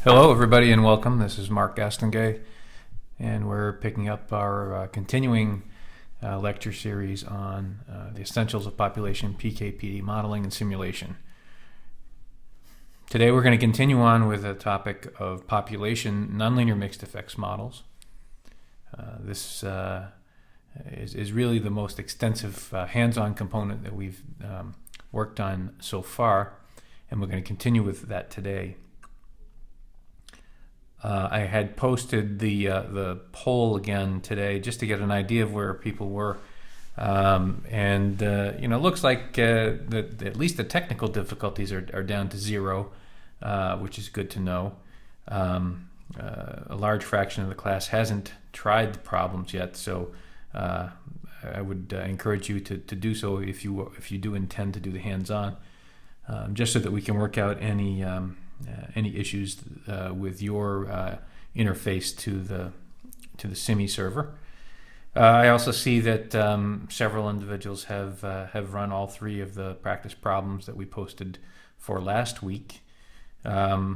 Hello, everybody, and welcome. This is Mark Gastengay, and we're picking up our continuing lecture series on the essentials of population PK/PD modeling and simulation. Today, we're going to continue on with the topic of population nonlinear mixed effects models. This is really the most extensive hands-on component that we've worked on so far, and we're going to continue with that today. I had posted the poll again today just to get an idea of where people were, it looks like that at least the technical difficulties are down to 0, which is good to know. A large fraction of the class hasn't tried the problems yet, so I would encourage you to do so if you do intend to do the hands-on, just so that we can work out any issues with your interface to the SIMI server. I also see that several individuals have run all 3 of the practice problems that we posted for last week. A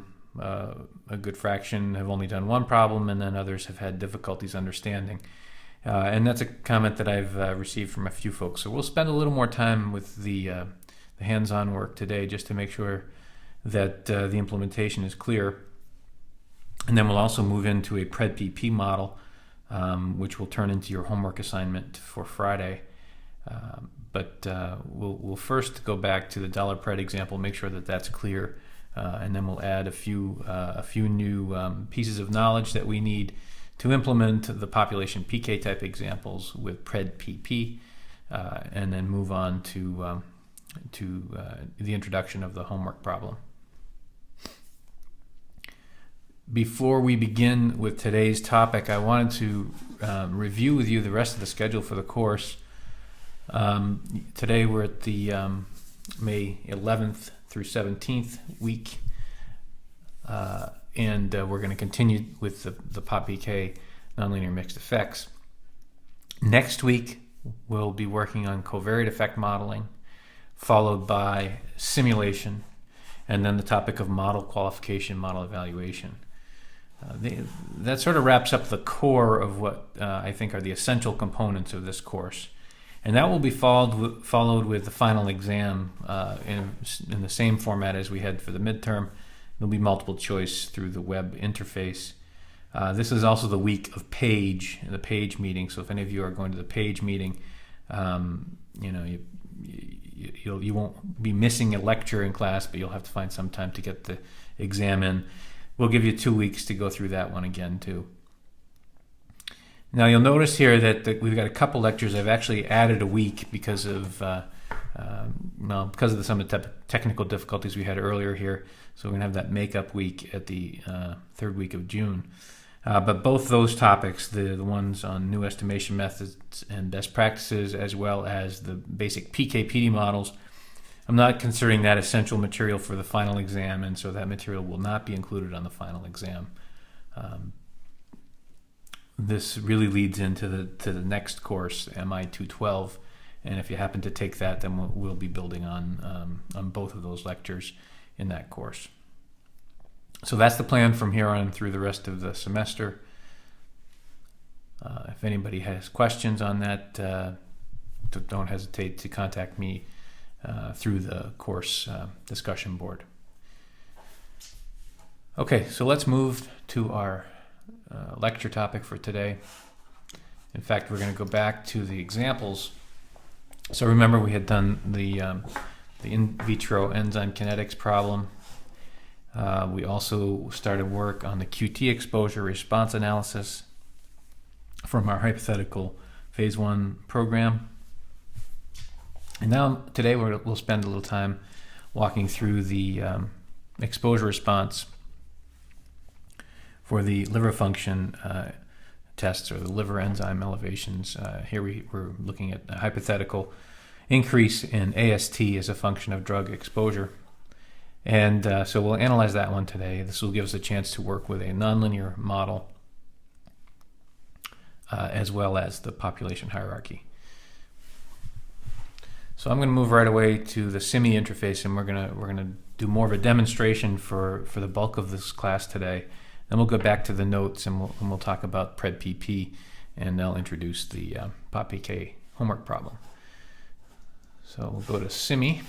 good fraction have only done 1 problem, and then others have had difficulties understanding. And that's a comment that I've received from a few folks. So we'll spend a little more time with the hands-on work today just to make sure that the implementation is clear. And then we'll also move into a PRED-PP model, which will turn into your homework assignment for Friday. But we'll first go back to the $PRED example, make sure that that's clear, and then we'll add a few new pieces of knowledge that we need to implement the population PK type examples with PRED-PP, and then move on to the introduction of the homework problem. Before we begin with today's topic, I wanted to review with you the rest of the schedule for the course. Today we're at the May 11th through 17th week, and we're going to continue with the POP-PK nonlinear mixed effects. Next week we'll be working on covariate effect modeling, followed by simulation, and then the topic of model qualification, model evaluation. That sort of wraps up the core of what I think are the essential components of this course. And that will be followed with the final exam in the same format as we had for the midterm. There'll be multiple choice through the web interface. This is also the week of the PAGE meeting. So if any of you are going to the PAGE meeting, you won't be missing a lecture in class, but you'll have to find some time to get the exam in. We'll give you 2 weeks to go through that one again too. Now you'll notice here that we've got a couple lectures. I've actually added a week because of some of the technical difficulties we had earlier here. So we're going to have that makeup week at the 3rd week of June. But both those topics, the ones on new estimation methods and best practices, as well as the basic PK/PD models, I'm not considering that essential material for the final exam, and so that material will not be included on the final exam. This really leads into the next course, MI210, and if you happen to take that, then we'll be building on both of those lectures in that course. So that's the plan from here on through the rest of the semester. If anybody has questions on that, don't hesitate to contact me through the course discussion board. Okay, so let's move to our lecture topic for today. In fact, we're going to go back to the examples. So remember, we had done the in vitro enzyme kinetics problem. We also started work on the QT exposure response analysis from our hypothetical phase 1 program. And now today we'll spend a little time walking through the exposure response for the liver function tests, or the liver enzyme elevations. Here we're looking at a hypothetical increase in AST as a function of drug exposure. And so we'll analyze that one today. This will give us a chance to work with a nonlinear model as well as the population hierarchy. So I'm going to move right away to the SIMI interface, and we're gonna do more of a demonstration for the bulk of this class today. Then we'll go back to the notes, and we'll talk about PredPP, and I'll introduce the PopPK homework problem. So we'll go to SIMI.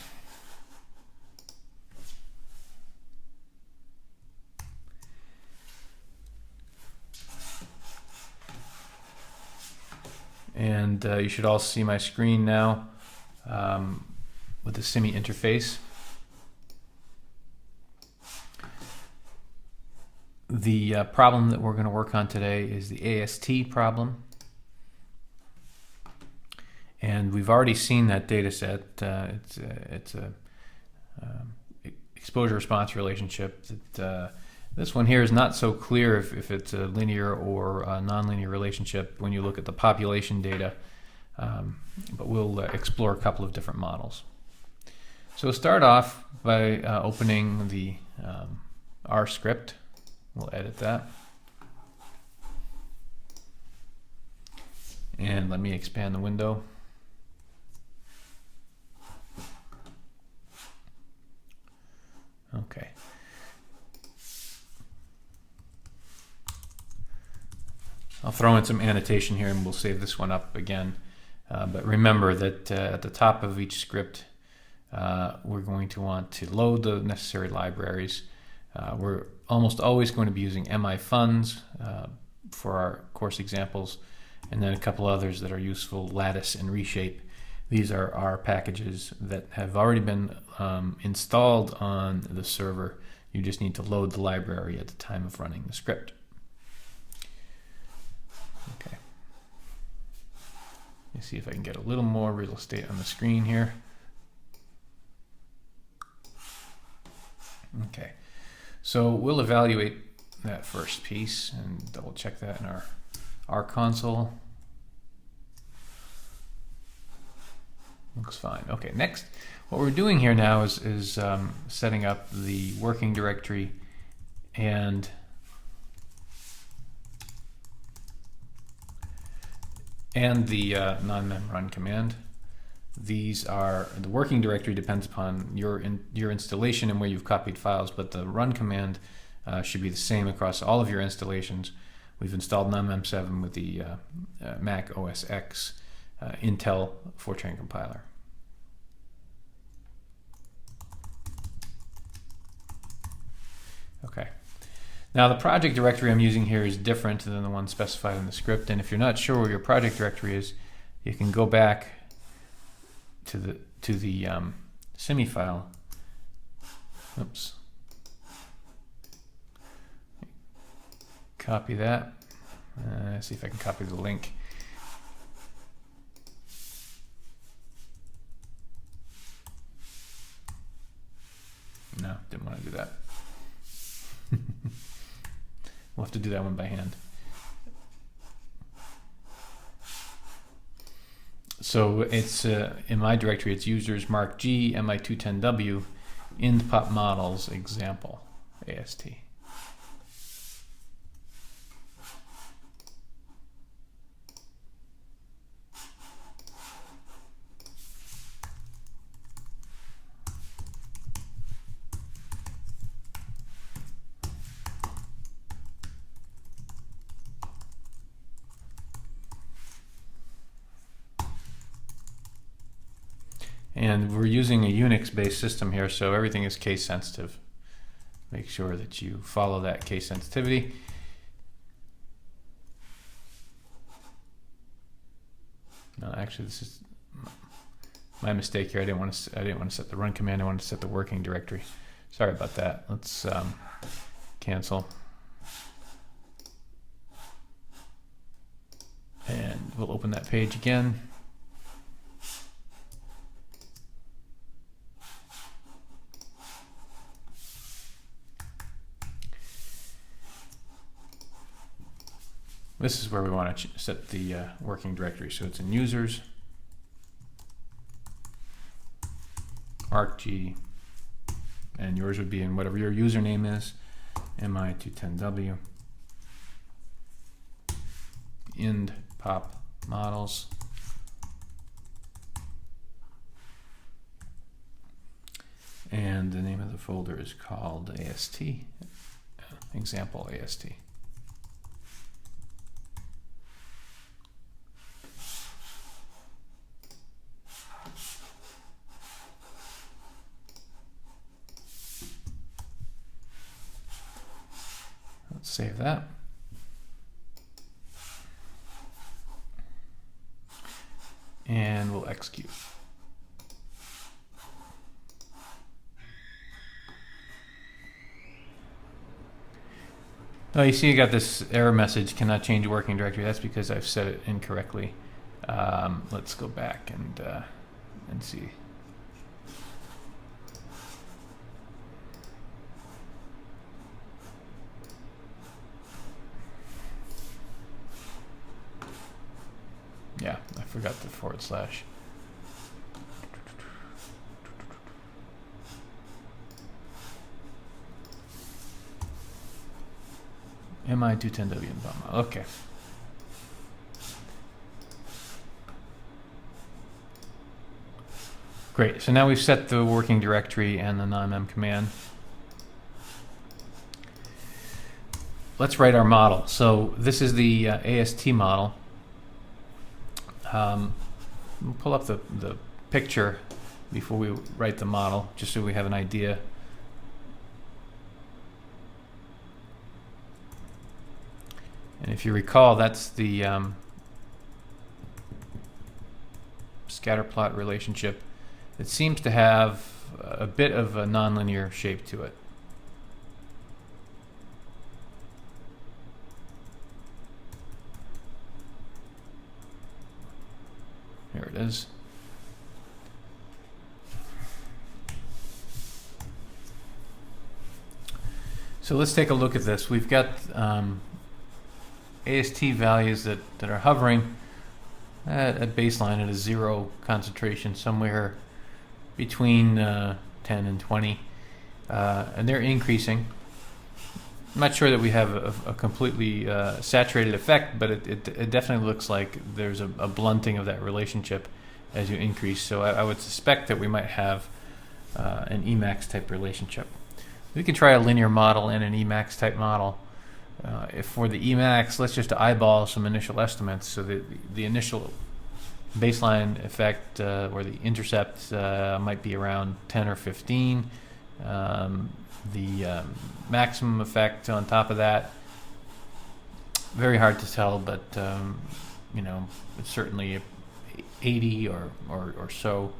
And you should all see my screen now with the SIMI interface. The problem that we're going to work on today is the AST problem. And we've already seen that data set. It's a exposure-response relationship. This one here is not so clear if it's a linear or a nonlinear relationship when you look at the population data, but we'll explore a couple of different models. So we'll start off by opening the R script. We'll edit that. And let me expand the window. Okay. I'll throw in some annotation here and we'll save this one up again. But remember that at the top of each script, we're going to want to load the necessary libraries. We're almost always going to be using MIfuns for our course examples, and then a couple others that are useful, Lattice and Reshape. These are our packages that have already been installed on the server. You just need to load the library at the time of running the script. Okay. Let me see if I can get a little more real estate on the screen here. Okay. So we'll evaluate that first piece and double check that in our console. Looks fine. Okay, next, what we're doing here now is setting up the working directory and the NONMEM run command. These are, the working directory depends upon your installation and where you've copied files, but the run command should be the same across all of your installations. We've installed NONMEM 7 with the Mac OS X Intel Fortran compiler. Okay. Now the project directory I'm using here is different than the one specified in the script, and if you're not sure where your project directory is, you can go back to the SIMI file. Oops. Copy that. See if I can copy the link. No, didn't want to do that. We'll have to do that one by hand. So it's in my directory, it's users mark G MI210W ind pop models example AST. And we're using a Unix-based system here, so everything is case sensitive. Make sure that you follow that case sensitivity. No, actually, this is my mistake here. I didn't want to set the run command. I wanted to set the working directory. Sorry about that. Let's cancel. And we'll open that page again. This is where we want to set the working directory. So it's in users, arcg, and yours would be in whatever your username is, MI210W, ind pop models, And the name of the folder is called AST, example AST. Let's save that. And we'll execute. Oh, you see you got this error message, cannot change working directory. That's because I've set it incorrectly. Let's go back and see. Yeah, I forgot the /. MI210W in Bama. Okay. Great. So now we've set the working directory and the NONMEM command. Let's write our model. So this is the AST model. We'll pull up the picture before we write the model, just so we have an idea. And if you recall, that's the scatter plot relationship. It seems to have a bit of a nonlinear shape to it. Here it is. So let's take a look at this. We've got AST values that are hovering at baseline at a 0 concentration, somewhere between 10 and 20, and they're increasing. I'm not sure that we have a completely saturated effect, but it definitely looks like there's a blunting of that relationship as you increase. So I would suspect that we might have an Emax type relationship. We can try a linear model and an Emax type model. If for the Emax, let's just eyeball some initial estimates. So the initial baseline effect or the intercept might be around 10 or 15. The maximum effect on top of that, very hard to tell, but you know, it's certainly 80 or so.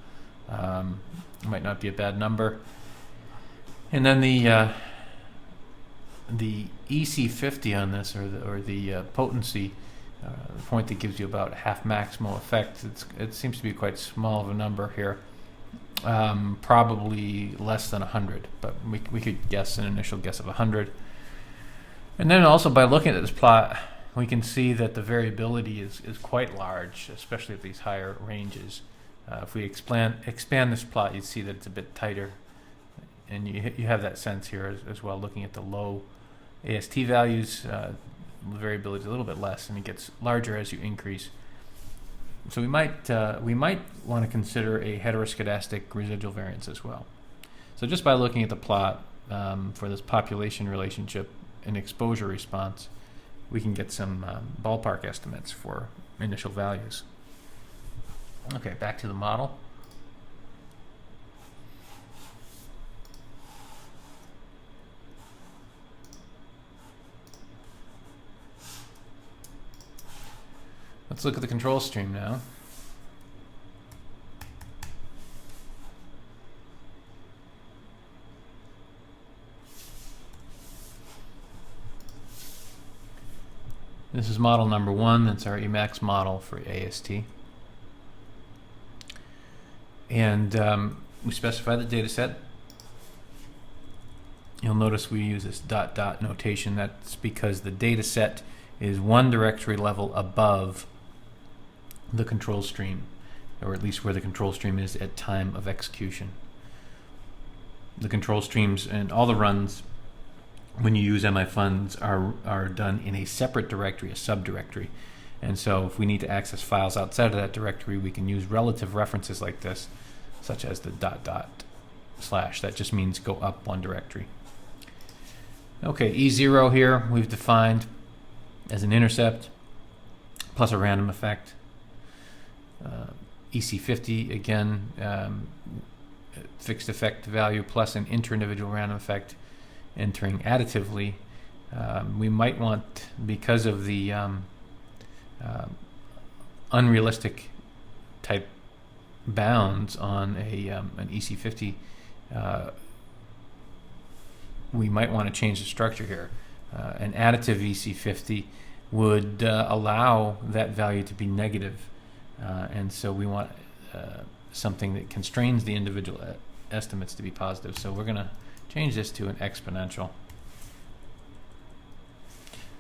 Might not be a bad number. And then the EC50 on this, or the potency, the point that gives you about half maximal effect, it seems to be quite small of a number here. Probably less than 100, but we could guess an initial guess of 100. And then also by looking at this plot, we can see that the variability is quite large, especially at these higher ranges. If we expand this plot, you'd see that it's a bit tighter, and you have that sense here as well. Looking at the low AST values, the variability is a little bit less, and it gets larger as you increase. So we might want to consider a heteroscedastic residual variance as well. So just by looking at the plot for this population relationship and exposure response, we can get some ballpark estimates for initial values. Okay, back to the model. Let's look at the control stream now. This is model number 1. That's our Emax model for AST. And we specify the data set. You'll notice we use this ... notation. That's because the data set is one directory level above the control stream, or at least where the control stream is at time of execution. The control streams and all the runs, when you use MIfuns, are done in a separate directory, a subdirectory. And so if we need to access files outside of that directory, we can use relative references like this, such as the ... slash. That just means go up one directory. Okay, E0 here we've defined as an intercept plus a random effect. EC50 again, fixed effect value plus an inter-individual random effect entering additively. We might want, because of the unrealistic type bounds on an EC50, we might want to change the structure here. An additive EC50 would allow that value to be negative, and so we want something that constrains the individual estimates to be positive. So we're going to change this to an exponential.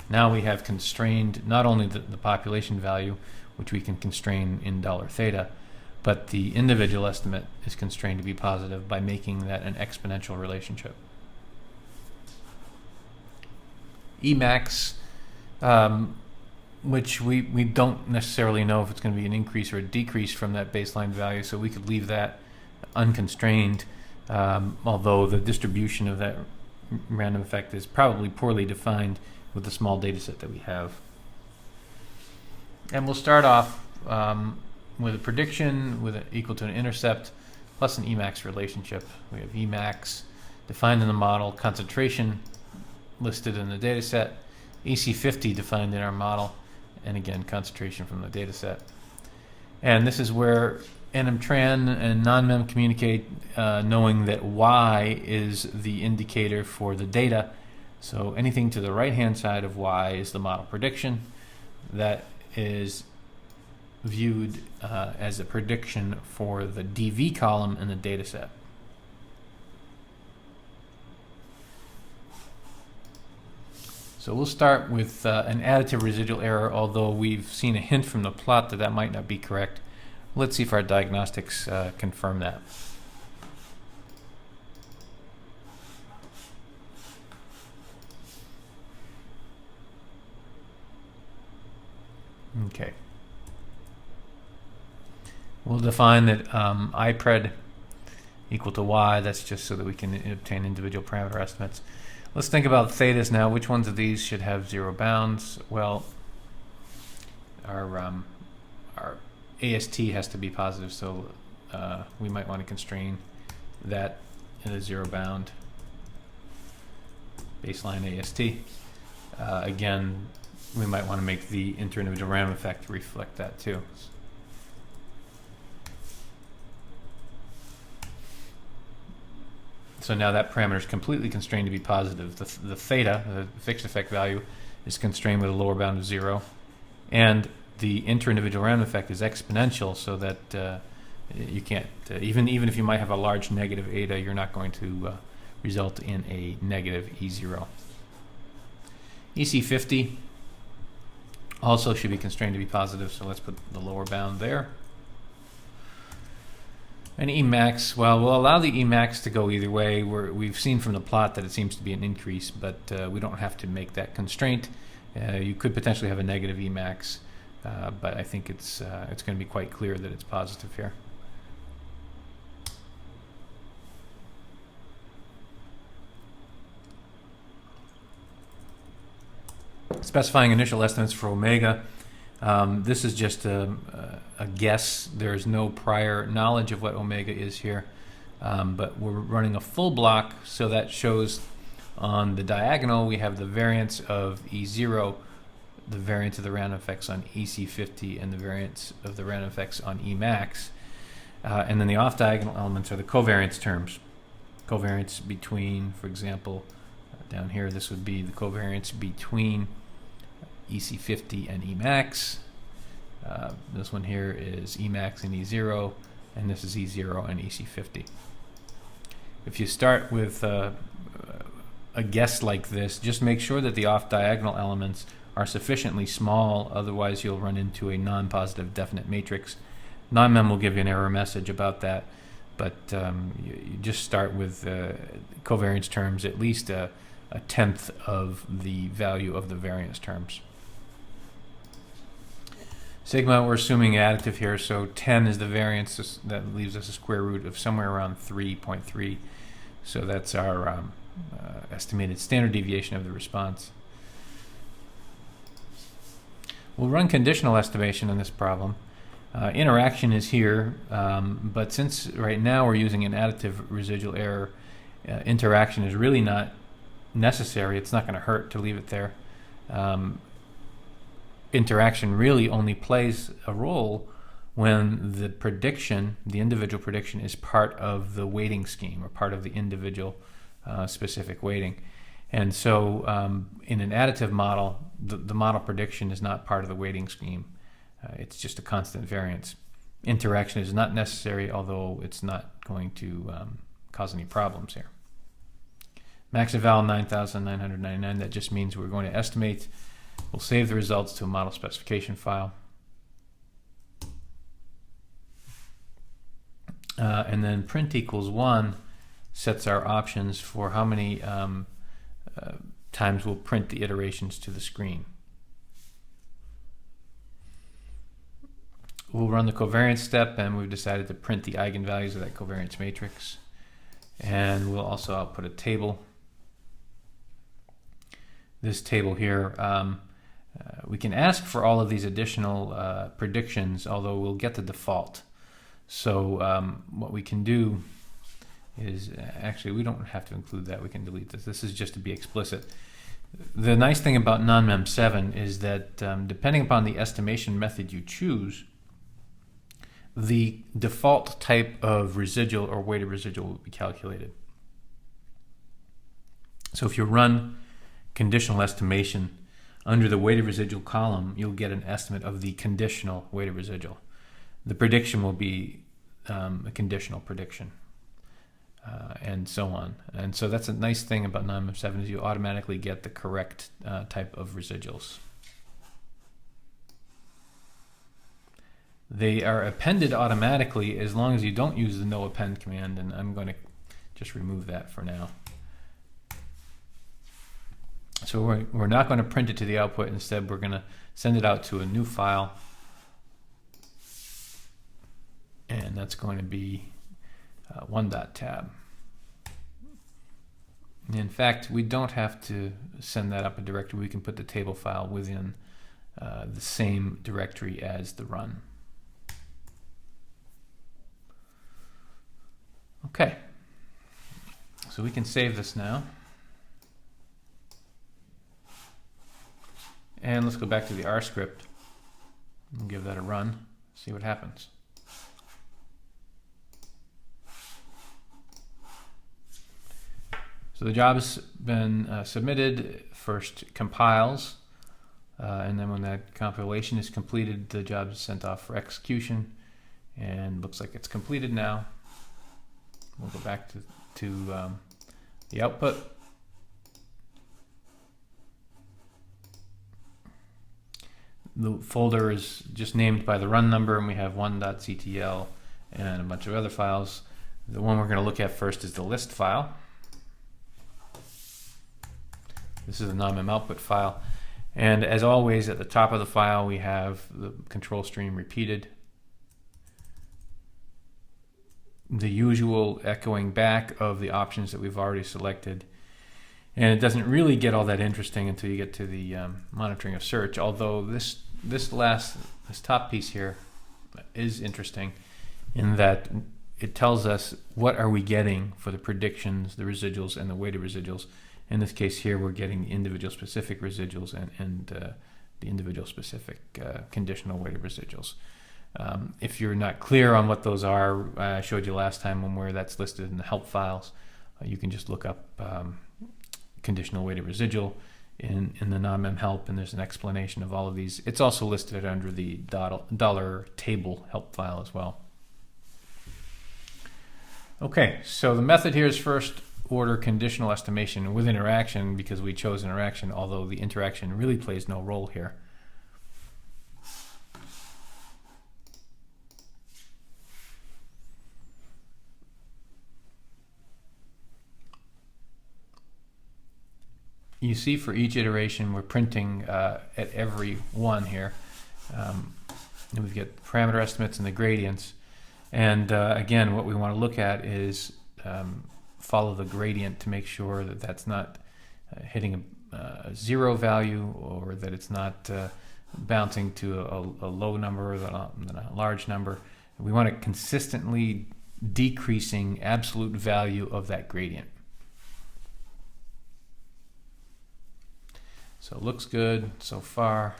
Now we have constrained not only the population value, which we can constrain in $theta, but the individual estimate is constrained to be positive by making that an exponential relationship. Emax, which we don't necessarily know if it's going to be an increase or a decrease from that baseline value, so we could leave that unconstrained, although the distribution of that random effect is probably poorly defined with the small data set that we have. And we'll start off with a prediction equal to an intercept plus an Emax relationship. We have Emax defined in the model, concentration listed in the data set, EC50 defined in our model, and again concentration from the data set. And this is where NMTran and NONMEM communicate, knowing that Y is the indicator for the data. So anything to the right hand side of Y is the model prediction. That is viewed as a prediction for the DV column in the data set. So we'll start with an additive residual error, although we've seen a hint from the plot that that might not be correct. Let's see if our diagnostics confirm that. Okay. We'll define that IPRED equal to Y. That's just so that we can obtain individual parameter estimates. Let's think about thetas now. Which ones of these should have zero bounds? Well, our AST has to be positive, so we might want to constrain that in a zero bound baseline AST. Again, we might want to make the inter-individual random effect reflect that too. So now that parameter is completely constrained to be positive. The theta, the fixed effect value, is constrained with a lower bound of 0. And the inter-individual random effect is exponential, so that you can't, even if you might have a large negative eta, you're not going to result in a negative E0. EC50 also should be constrained to be positive, so let's put the lower bound there. And Emax, well, we'll allow the Emax to go either way. We've seen from the plot that it seems to be an increase, but we don't have to make that constraint. You could potentially have a negative Emax, but I think it's going to be quite clear that it's positive here. Specifying initial estimates for omega. This is just a guess. There's no prior knowledge of what omega is here, but we're running a full block, so that shows on the diagonal we have the variance of E0, the variance of the random effects on EC50, and the variance of the random effects on Emax. And then the off-diagonal elements are the covariance terms. Covariance between, for example, down here, this would be the covariance between EC50 and Emax. This one here is Emax and E0, and this is E0 and EC50. If you start with a guess like this, just make sure that the off-diagonal elements are sufficiently small, otherwise you'll run into a non-positive definite matrix. NONMEM will give you an error message about that, but you just start with covariance terms, at least a tenth of the value of the variance terms. Sigma, we're assuming additive here, so 10 is the variance. That leaves us a square root of somewhere around 3.3. So that's our estimated standard deviation of the response. We'll run conditional estimation on this problem. Interaction is here, but since right now we're using an additive residual error, interaction is really not necessary. It's not going to hurt to leave it there. Interaction really only plays a role when the prediction, the individual prediction, is part of the weighting scheme or part of the individual specific weighting. And so in an additive model, the model prediction is not part of the weighting scheme. It's just a constant variance. Interaction is not necessary, although it's not going to cause any problems here. Max eval 9,999, that just means we're going to estimate. We'll save the results to a model specification file. And then print equals 1 sets our options for how many times we'll print the iterations to the screen. We'll run the covariance step, and we've decided to print the eigenvalues of that covariance matrix. And we'll also output a table. This table here, we can ask for all of these additional predictions, although we'll get the default. So what we can do is, actually we don't have to include that, we can delete this. This is just to be explicit. The nice thing about NONMEM 7 is that depending upon the estimation method you choose, the default type of residual or weighted residual will be calculated. So if you run conditional estimation under the weighted residual column, you'll get an estimate of the conditional weighted residual. The prediction will be a conditional prediction, and so on. And so that's a nice thing about NONMEM 7 is you automatically get the correct type of residuals. They are appended automatically as long as you don't use the no append command, and I'm going to just remove that for now. So we're not going to print it to the output. Instead, we're going to send it out to a new file, and that's going to be one.tab. In fact, we don't have to send that up a directory. We can put the table file within the same directory as the run. Okay, so we can save this now. And let's go back to the R script and give that a run, see what happens. So the job has been submitted, first compiles, and then when that compilation is completed, the job is sent off for execution, and looks like it's completed now. We'll go back to the output. The folder is just named by the run number, and we have 1.ctl and a bunch of other files. The one we're going to look at first is the list file. This is the NONMEM output file. And as always, at the top of the file, we have the control stream repeated. The usual echoing back of the options that we've already selected. And it doesn't really get all that interesting until you get to the monitoring of search, although this top piece here is interesting in that it tells us what are we getting for the predictions, the residuals, and the weighted residuals. In this case here, we're getting the individual specific residuals and the individual specific conditional weighted residuals. If you're not clear on what those are, I showed you last time on where that's listed in the help files. You can just look up conditional weighted residual in the NONMEM help, and there's an explanation of all of these. It's also listed under the dollar table help file as well. Okay, so the method here is first order conditional estimation with interaction because we chose interaction, although the interaction really plays no role here. You see for each iteration we're printing at every one here. And we've got parameter estimates and the gradients. And again, what we want to look at is follow the gradient to make sure that that's not hitting a zero value, or that it's not bouncing to a low number than a large number. We want it consistently decreasing absolute value of that gradient. So it looks good so far.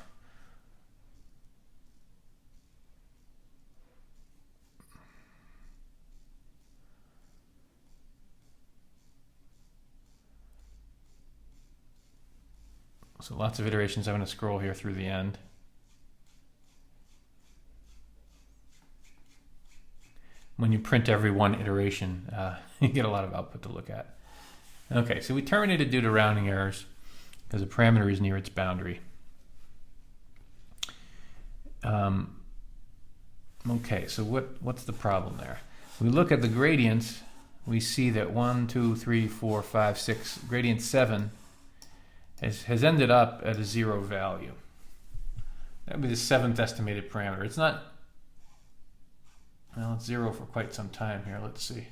So lots of iterations. I'm going to scroll here through the end. When you print every one iteration, you get a lot of output to look at. Okay, so we terminated due to rounding errors because the parameter is near its boundary. Okay, so what's the problem there? We look at the gradients, we see that 1, 2, 3, 4, 5, 6, gradient 7 has ended up at a zero value. That would be the 7th estimated parameter. It's not, well, it's zero for quite some time here. Let's see.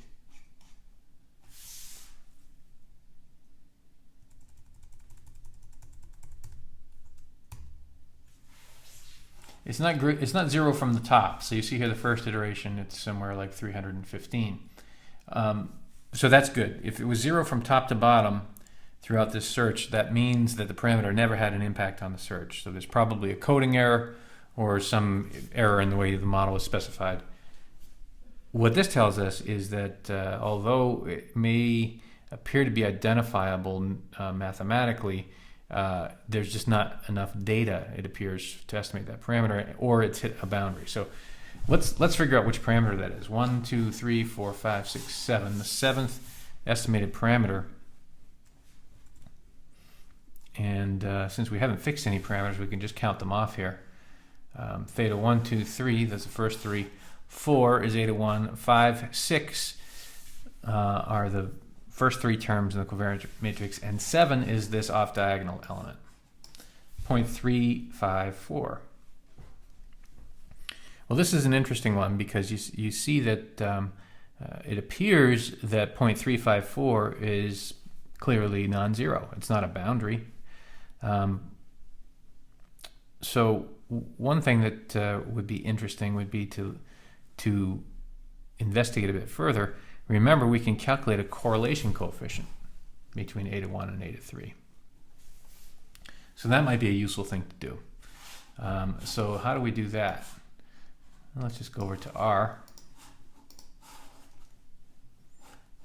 It's not zero from the top. So you see here the first iteration, it's somewhere like 315. So that's good. If it was zero from top to bottom throughout this search, that means that the parameter never had an impact on the search. So there's probably a coding error or some error in the way the model is specified. What this tells us is that although it may appear to be identifiable mathematically, there's just not enough data, it appears, to estimate that parameter, or it's hit a boundary. So let's figure out which parameter that is. 1, 2, 3, 4, 5, 6, 7. The 7th estimated parameter. And since we haven't fixed any parameters, we can just count them off here. Theta 1, 2, 3, that's the first 3. 4 is eta 1. 5, 6 are the first 3 terms in the covariance matrix, and 7 is this off-diagonal element, 0.354. Well, this is an interesting one because you see that it appears that 0.354 is clearly non-zero. It's not a boundary. So one thing that would be interesting would be to investigate a bit further. Remember, we can calculate a correlation coefficient between eta 1 and eta 3. So that might be a useful thing to do. So how do we do that? Well, let's just go over to R.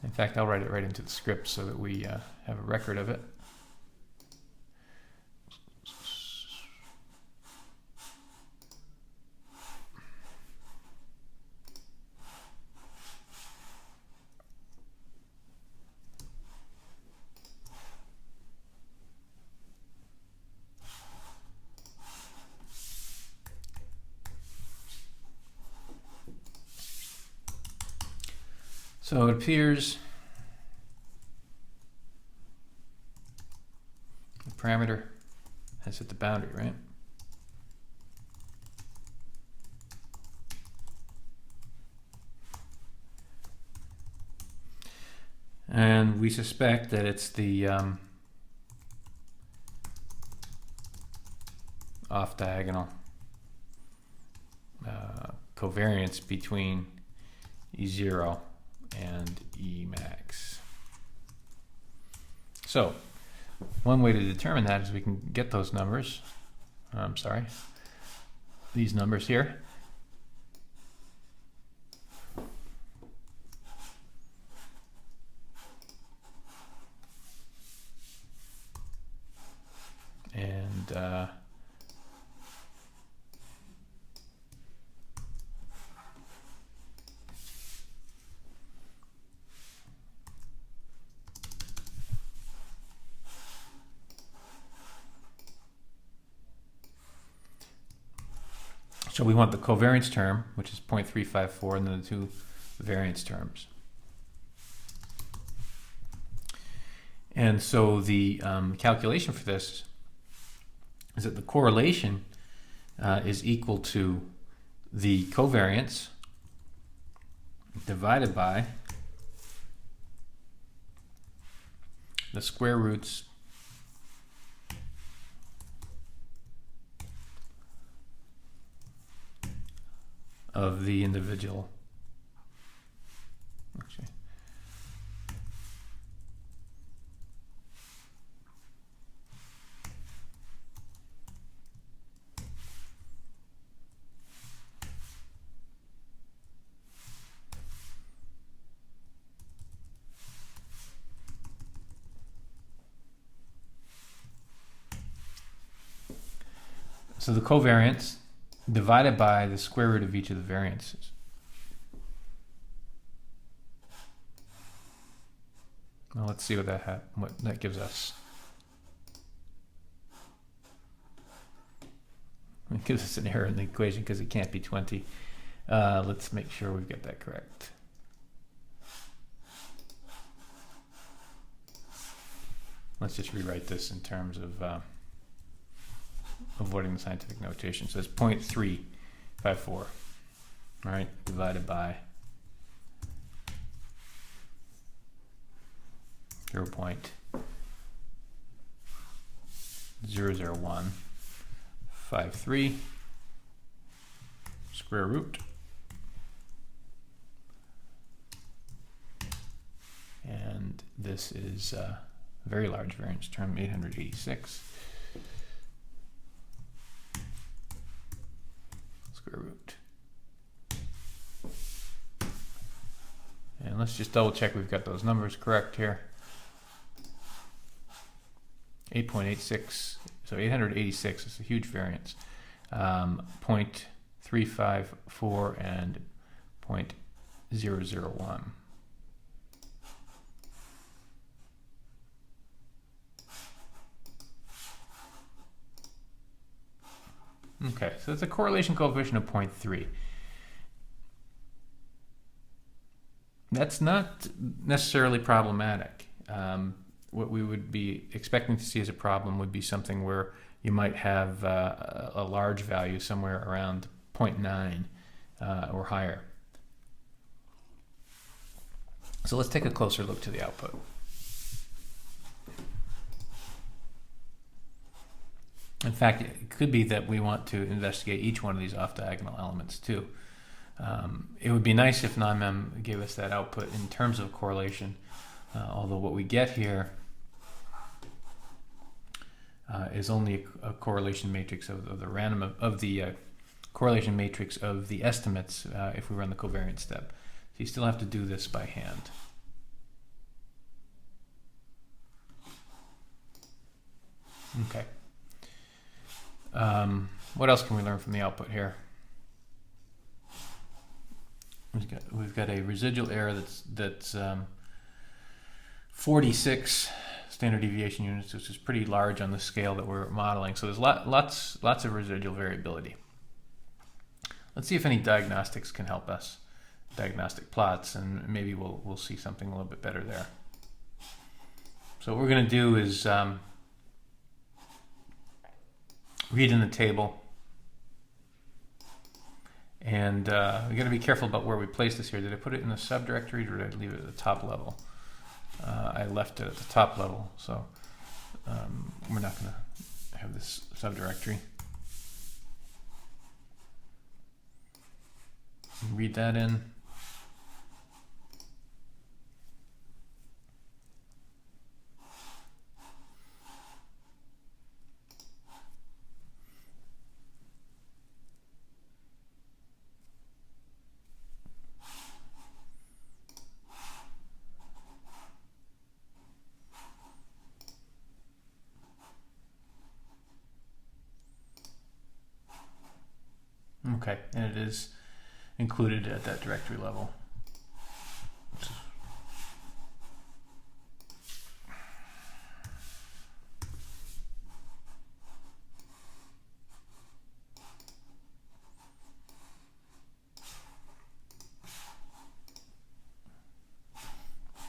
In fact, I'll write it right into the script so that we have a record of it. So it appears the parameter has hit the boundary, right? And we suspect that it's the off-diagonal covariance between E0 and E max. So one way to determine that is we can get those numbers. I'm sorry, these numbers here. And so we want the covariance term, which is 0.354, and then the 2 variance terms. And so the calculation for this is that the correlation is equal to the covariance divided by the square roots of the individual. Actually, so the covariance divided by the square root of each of the variances. Now let's see what that gives us. It gives us an error in the equation because it can't be 20. Let's make sure we've got that correct. Let's just rewrite this in terms of avoiding the scientific notation. So it's 0.354, all right, divided by 0.00153 square root, and this is a very large variance term, 886 square root. And let's just double check we've got those numbers correct here. 8.86, so 886 is a huge variance. 0.354 and 0.001. Okay, so it's a correlation coefficient of 0.3. That's not necessarily problematic. What we would be expecting to see as a problem would be something where you might have a large value somewhere around 0.9 or higher. So let's take a closer look to the output. In fact, it could be that we want to investigate each one of these off-diagonal elements too. It would be nice if NONMEM gave us that output in terms of correlation, although what we get here is only a correlation matrix of the random of the correlation matrix of the estimates if we run the covariance step. So you still have to do this by hand. Okay. What else can we learn from the output here? We've got a residual error that's 46 standard deviation units, which is pretty large on the scale that we're modeling. So there's lots of residual variability. Let's see if any diagnostics can help us, diagnostic plots, and maybe we'll see something a little bit better there. So what we're going to do is read in the table, and we got to be careful about where we place this here. Did I put it in the subdirectory or did I leave it at the top level? I left it at the top level, so we're not going to have this subdirectory. Read that in. Okay, and it is included at that directory level.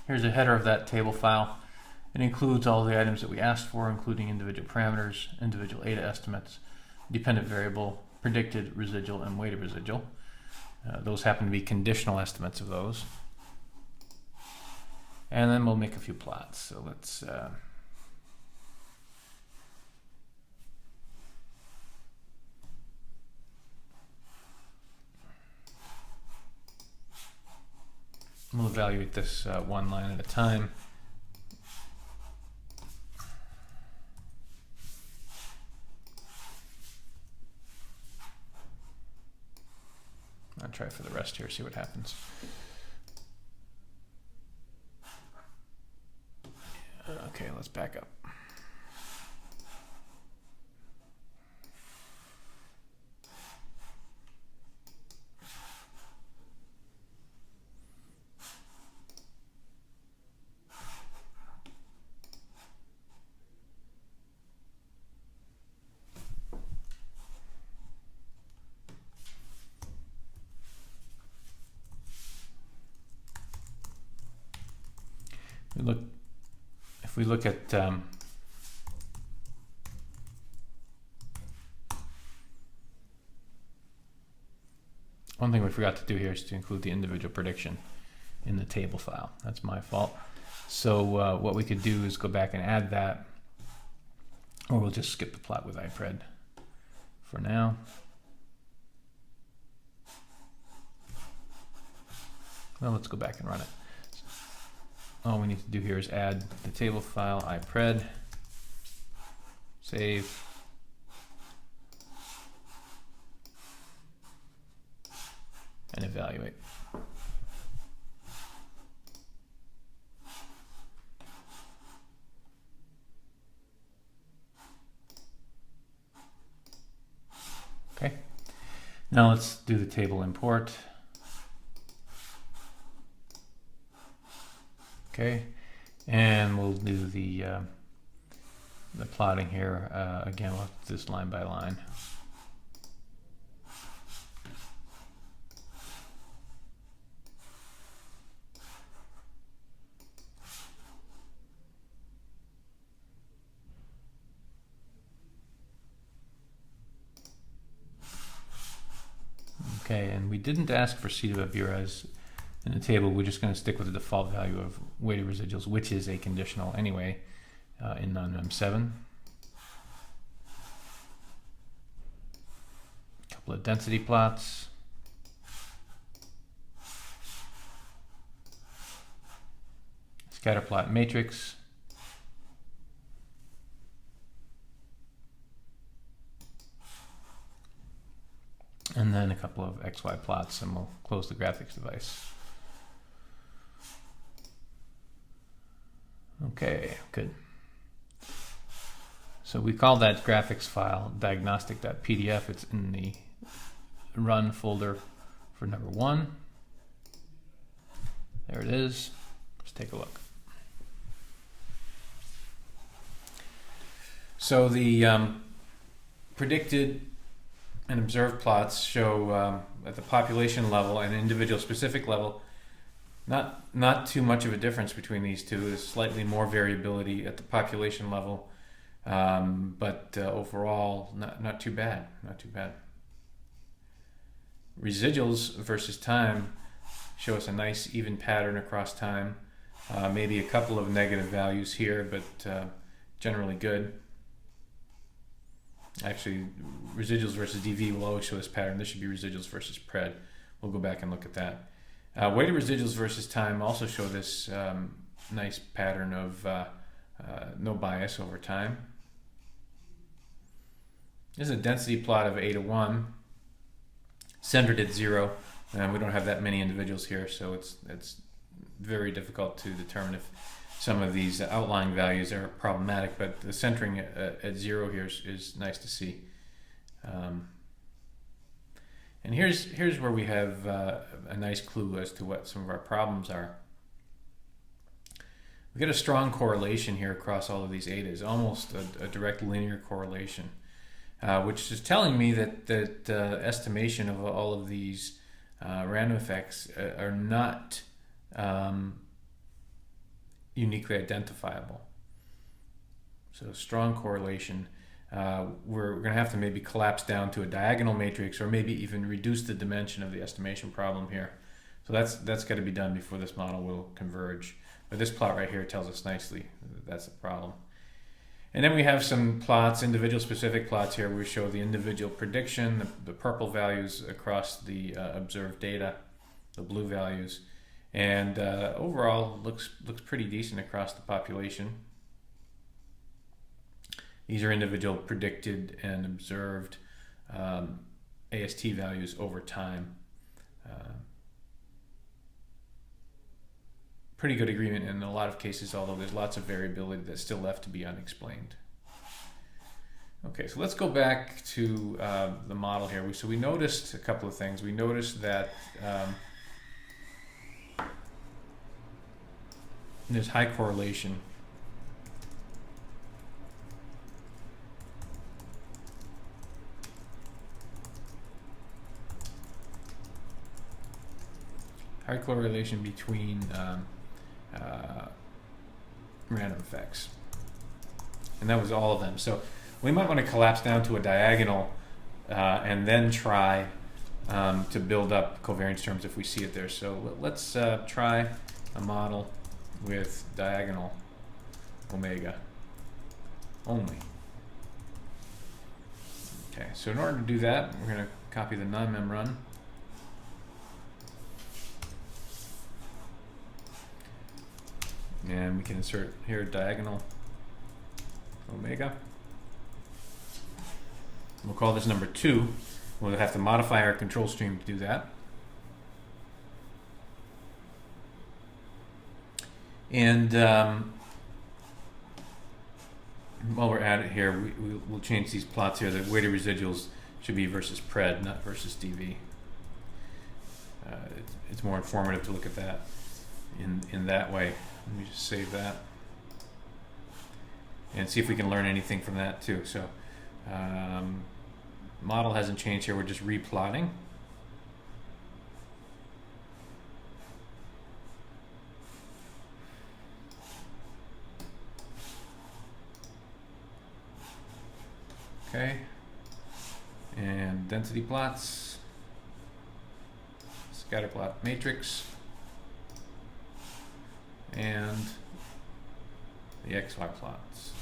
Here's a header of that table file. It includes all the items that we asked for, including individual parameters, individual eta estimates, dependent variable, predicted residual, and weighted residual. Those happen to be conditional estimates of those. And then we'll make a few plots. So let's we'll evaluate this one line at a time. I'll try for the rest here, see what happens. Okay, let's back up. If we look at one thing we forgot to do here is to include the individual prediction in the table file. That's my fault. So what we could do is go back and add that, or we'll just skip the plot with IPRED for now. Well, let's go back and run it. All we need to do here is add the table file, IPRED, save, and evaluate. Okay, now let's do the table import. Okay, and we'll do the plotting here. Again, we'll do this line by line. Okay, and we didn't ask for C of Buras in the table. We're just going to stick with the default value of weighted residuals, which is a conditional anyway in NONMEM 7. A couple of density plots. Scatter plot matrix. And then a couple of XY plots, and we'll close the graphics device. Okay, good. So we call that graphics file diagnostic.pdf. It's in the run folder for number 1. There it is. Let's take a look. So the predicted and observed plots show at the population level and individual specific level not too much of a difference between these two. There's slightly more variability at the population level, but overall not too bad. Not too bad. Residuals versus time show us a nice even pattern across time. Maybe a couple of negative values here, but generally good. Actually, residuals versus DV will always show this pattern. This should be residuals versus pred. We'll go back and look at that. Weighted residuals versus time also show this nice pattern of no bias over time. This is a density plot of A/1, centered at 0, and we don't have that many individuals here, so it's very difficult to determine if some of these outlying values are problematic, but the centering at 0 here is nice to see. And here's where we have a nice clue as to what some of our problems are. We get a strong correlation here across all of these etas, almost a direct linear correlation, which is telling me that estimation of all of these random effects are not uniquely identifiable. So strong correlation. We're going to have to maybe collapse down to a diagonal matrix, or maybe even reduce the dimension of the estimation problem here. So that's got to be done before this model will converge. But this plot right here tells us nicely that that's the problem. And then we have some plots, individual specific plots here, where we show the individual prediction, the purple values across the observed data, the blue values, and overall looks pretty decent across the population. These are individual predicted and observed AST values over time. Pretty good agreement in a lot of cases, although there's lots of variability that's still left to be unexplained. Okay, so let's go back to the model here. So we noticed a couple of things. We noticed that there's high correlation between random effects, and that was all of them. So we might want to collapse down to a diagonal and then try to build up covariance terms if we see it there. So let's try a model with diagonal omega only. Okay, so in order to do that, we're going to copy the NONMEM run. And we can insert here diagonal omega. We'll call this number 2. We'll have to modify our control stream to do that. And while we're at it here, we'll change these plots here. The weighted residuals should be versus pred, not versus dV. It's more informative to look at that in that way. Let me just save that and see if we can learn anything from that too. So model hasn't changed here, we're just replotting. Okay, and density plots, scatter plot matrix, and the XY plots.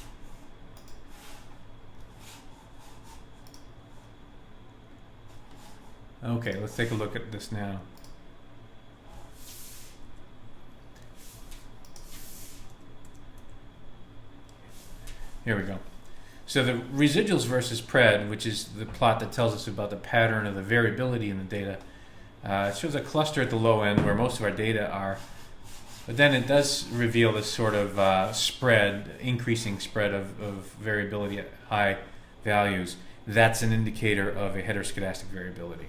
Okay, let's take a look at this now. Here we go. So the residuals versus pred, which is the plot that tells us about the pattern of the variability in the data, it shows a cluster at the low end where most of our data are. But then it does reveal this sort of spread, increasing spread of variability at high values. That's an indicator of a heteroscedastic variability.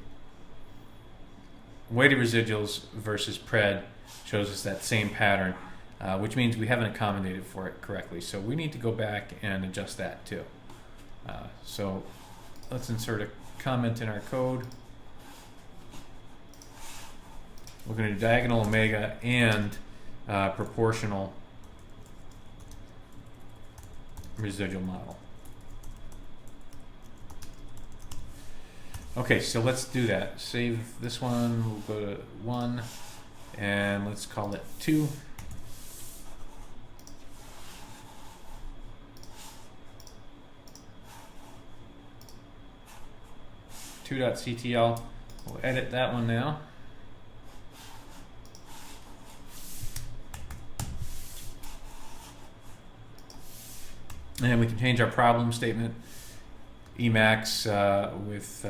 Weighted residuals versus pred shows us that same pattern, which means we haven't accommodated for it correctly. So we need to go back and adjust that too. So let's insert a comment in our code. We're going to do diagonal omega and proportional residual model. Okay, so let's do that. Save this one, we'll go to 1, and let's call it 2. .ctl. We'll edit that one now. And we can change our problem statement, Emax with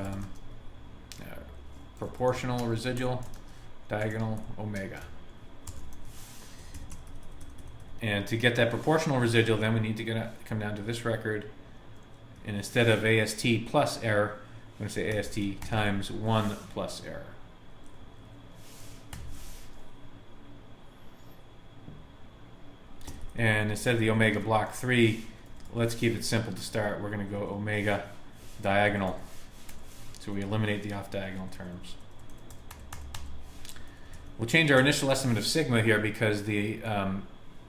proportional residual, diagonal omega. And to get that proportional residual, then we need to come down to this record, and instead of AST plus error, I'm going to say AST times 1 plus error. And instead of the omega block 3, let's keep it simple to start. We're going to go omega diagonal. So we eliminate the off-diagonal terms. We'll change our initial estimate of sigma here because the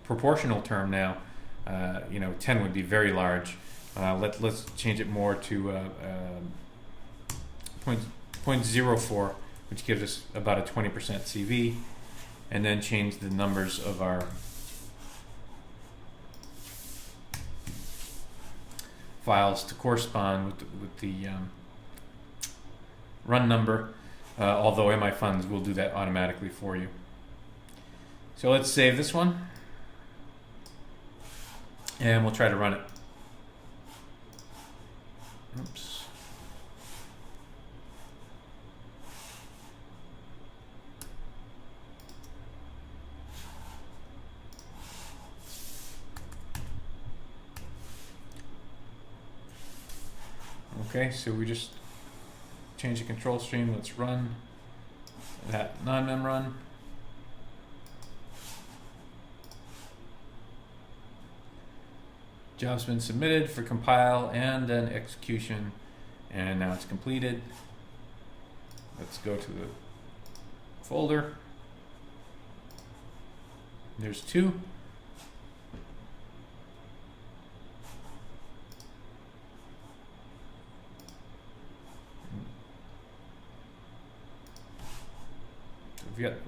proportional term now, 10 would be very large. Let's change it more to 0.04, which gives us about a 20% CV, and then change the numbers of our files to correspond with the run number, although MIfuns will do that automatically for you. So let's save this one, and we'll try to run it. Oops. Okay, so we just change the control stream. Let's run that NONMEM run. Job's been submitted for compile and then execution, and now it's completed. Let's go to the folder. There's 2.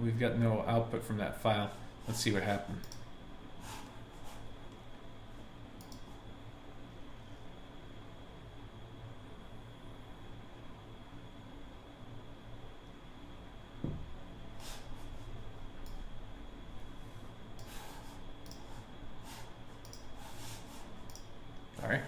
We've got no output from that file. Let's see what happened. Sorry.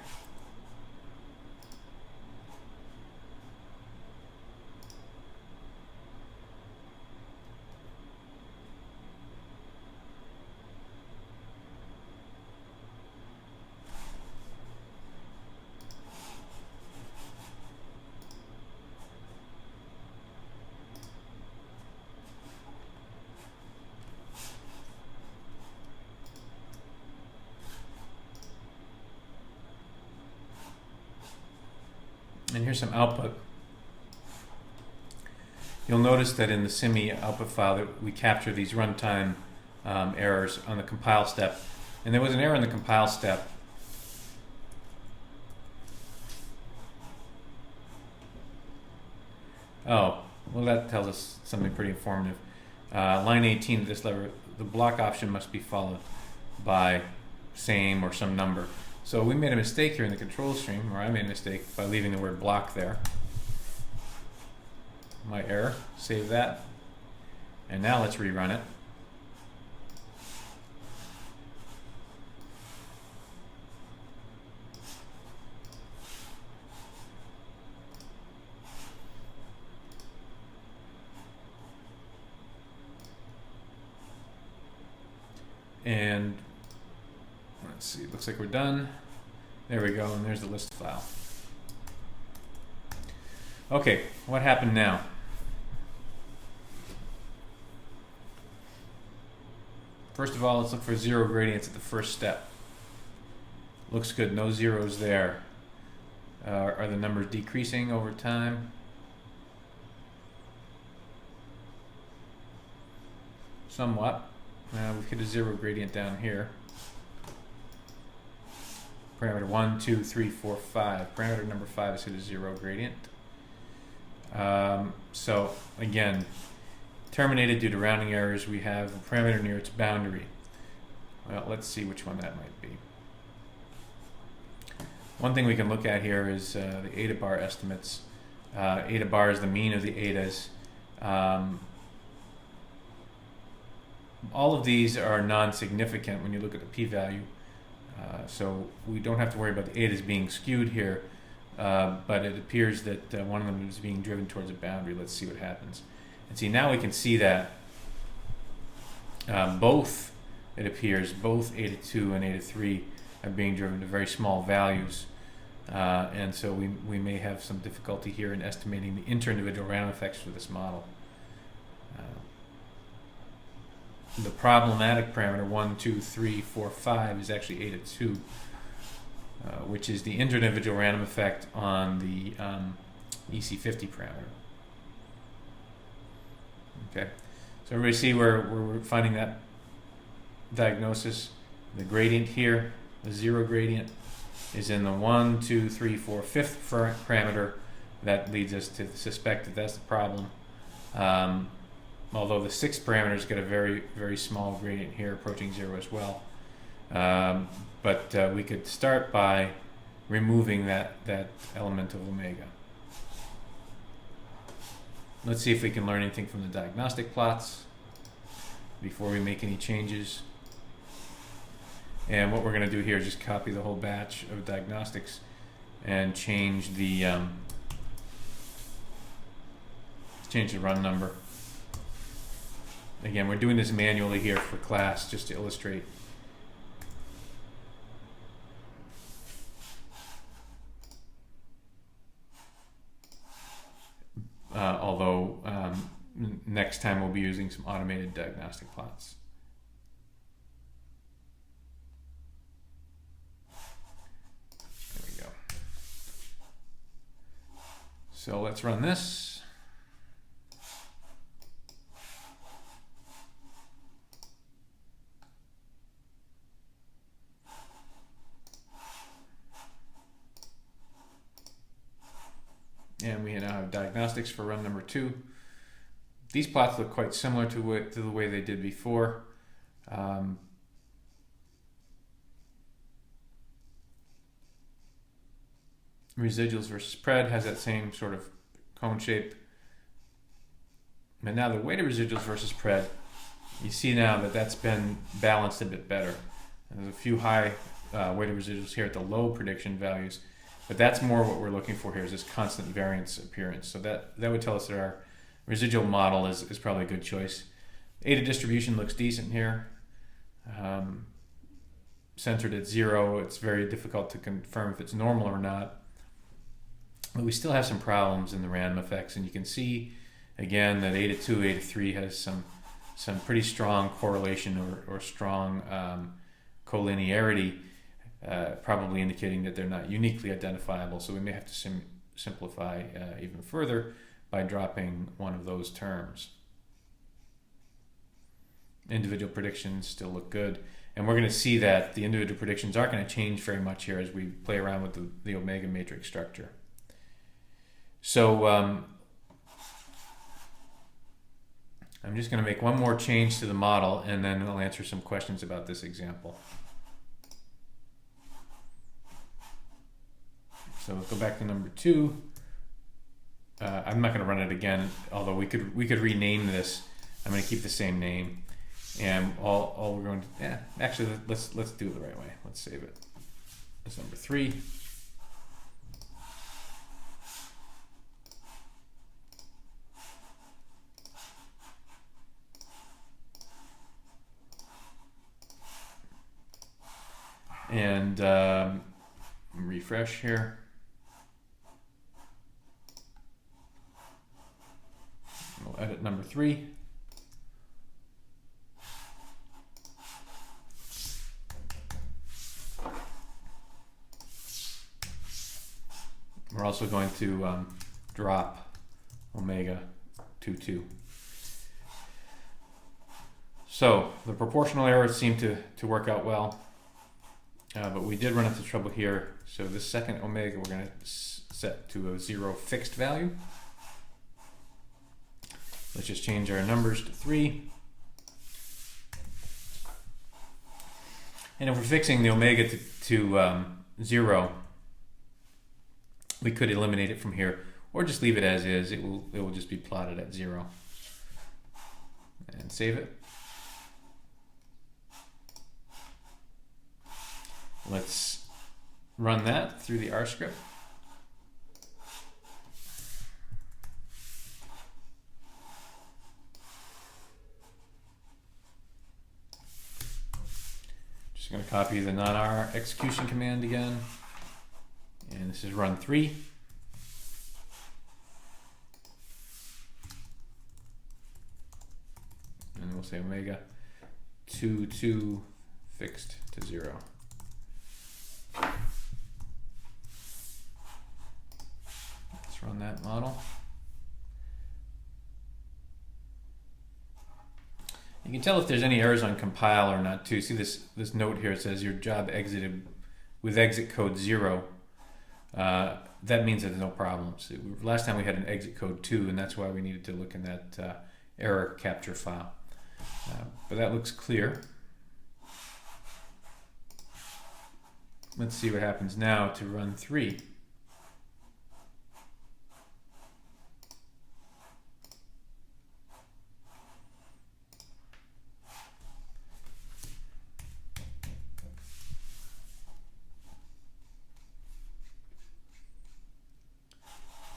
And here's some output. You'll notice that in the SIMI output file that we capture these runtime errors on the compile step. And there was an error in the compile step. Oh, well, that tells us something pretty informative. Line 18 of this lever, the block option must be followed by same or some number. So we made a mistake here in the control stream, or I made a mistake by leaving the word block there. My error, save that. And now let's rerun it. And let's see, it looks like we're done. There we go, and there's the list file. Okay, what happened now? First of all, let's look for 0 gradients at the first step. Looks good, no zeros there. Are the numbers decreasing over time? Somewhat. We've hit a 0 gradient down here. Parameter 1, 2, 3, 4, 5. Parameter number 5 is hit a 0 gradient. So again, terminated due to rounding errors. We have a parameter near its boundary. Well, let's see which one that might be. One thing we can look at here is the eta bar estimates. Eta bar is the mean of the etas. All of these are non-significant when you look at the p-value. So we don't have to worry about the etas being skewed here, but it appears that one of them is being driven towards a boundary. Let's see what happens. And see, now we can see that both, it appears, both eta 2 and eta 3 are being driven to very small values. And so we may have some difficulty here in estimating the inter-individual random effects for this model. The problematic parameter 1, 2, 3, 4, 5 is actually eta 2, which is the inter-individual random effect on the EC50 parameter. Okay, so everybody see where we're finding that diagnosis? The gradient here, the 0 gradient, is in the 1, 2, 3, 4, 5th parameter. That leads us to suspect that that's the problem. Although the 6th parameter's got a very, very small gradient here, approaching 0 as well. But we could start by removing that element of omega. Let's see if we can learn anything from the diagnostic plots before we make any changes. And what we're going to do here is just copy the whole batch of diagnostics and change the run number. Again, we're doing this manually here for class just to illustrate. Although next time we'll be using some automated diagnostic plots. There we go. So let's run this. And we now have diagnostics for run number 2. These plots look quite similar to the way they did before. Residuals versus pred has that same sort of cone shape. And now the weighted residuals versus pred, you see now that that's been balanced a bit better. There's a few high weighted residuals here at the low prediction values. But that's more what we're looking for here, is this constant variance appearance. So that would tell us that our residual model is probably a good choice. Eta distribution looks decent here. Centered at 0, it's very difficult to confirm if it's normal or not. But we still have some problems in the random effects, and you can see again that eta 2, eta 3 has some pretty strong correlation or strong collinearity. Probably indicating that they're not uniquely identifiable, so we may have to simplify even further by dropping one of those terms. Individual predictions still look good, and we're going to see that the individual predictions aren't going to change very much here as we play around with the omega matrix structure. So I'm just going to make one more change to the model, and then I'll answer some questions about this example. So let's go back to number 2. I'm not going to run it again, although we could rename this. I'm going to keep the same name, and all we're going to actually let's do it the right way. Let's save it. That's number 3. And refresh here. We'll edit number 3. We're also going to drop omega 2,2. So the proportional errors seem to work out well, but we did run into trouble here. So this second omega we're going to set to a 0 fixed value. Let's just change our numbers to 3. And if we're fixing the omega to 0, we could eliminate it from here, or just leave it as is. It will just be plotted at 0. And save it. Let's run that through the R script. Just going to copy the non-R execution command again. And this is run 3. And we'll say omega 2,2 fixed to 0. Let's run that model. You can tell if there's any errors on compile or not too. See this note here, it says your job exited with exit code 0. That means there's no problems. Last time we had an exit code 2, and that's why we needed to look in that error capture file. But that looks clear. let's see what happens now to run 3.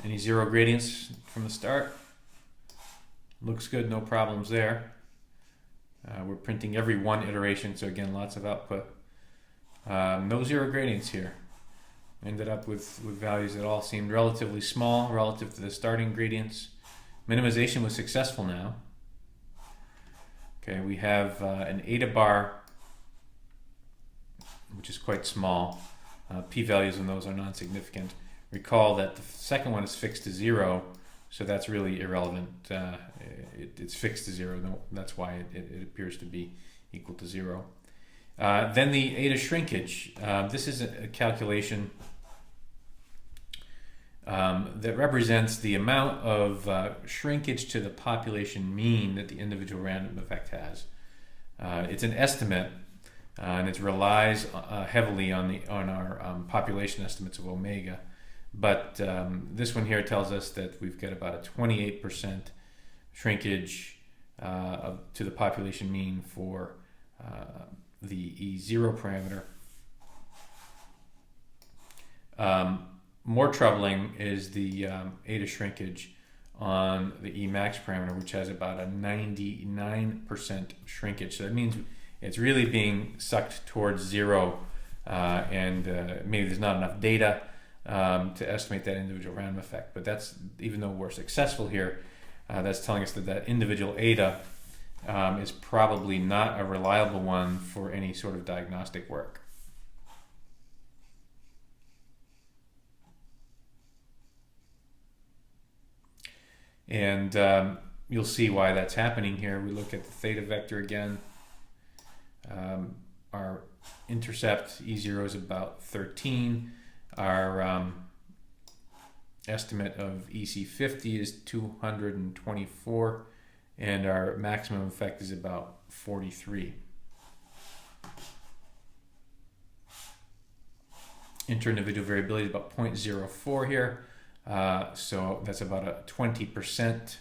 Any zero gradients from the start? Looks good, no problems there. We're printing every 1 iteration, so again, lots of output. No zero gradients here. Ended up with values that all seemed relatively small relative to the starting gradients. Minimization was successful now. Okay, we have an eta bar, which is quite small. P-values on those are non-significant. Recall that the second one is fixed to 0, so that's really irrelevant. It's fixed to 0. No, that's why it appears to be equal to 0. Then the eta shrinkage. This is a calculation that represents the amount of shrinkage to the population mean that the individual random effect has. It's an estimate, and it relies heavily on our population estimates of omega. But this one here tells us that we've got about a 28% shrinkage to the population mean for the E0 parameter. More troubling is the eta shrinkage on the Emax parameter, which has about a 99% shrinkage. So that means it's really being sucked towards 0, and maybe there's not enough data to estimate that individual random effect. But that's, even though we're successful here, that's telling us that individual eta is probably not a reliable one for any sort of diagnostic work. And you'll see why that's happening here. We look at the theta vector again. Our intercept E0 is about 13. Our estimate of EC50 is 224, and our maximum effect is about 43. Inter-individual variability is about 0.04 here, so that's about a 20%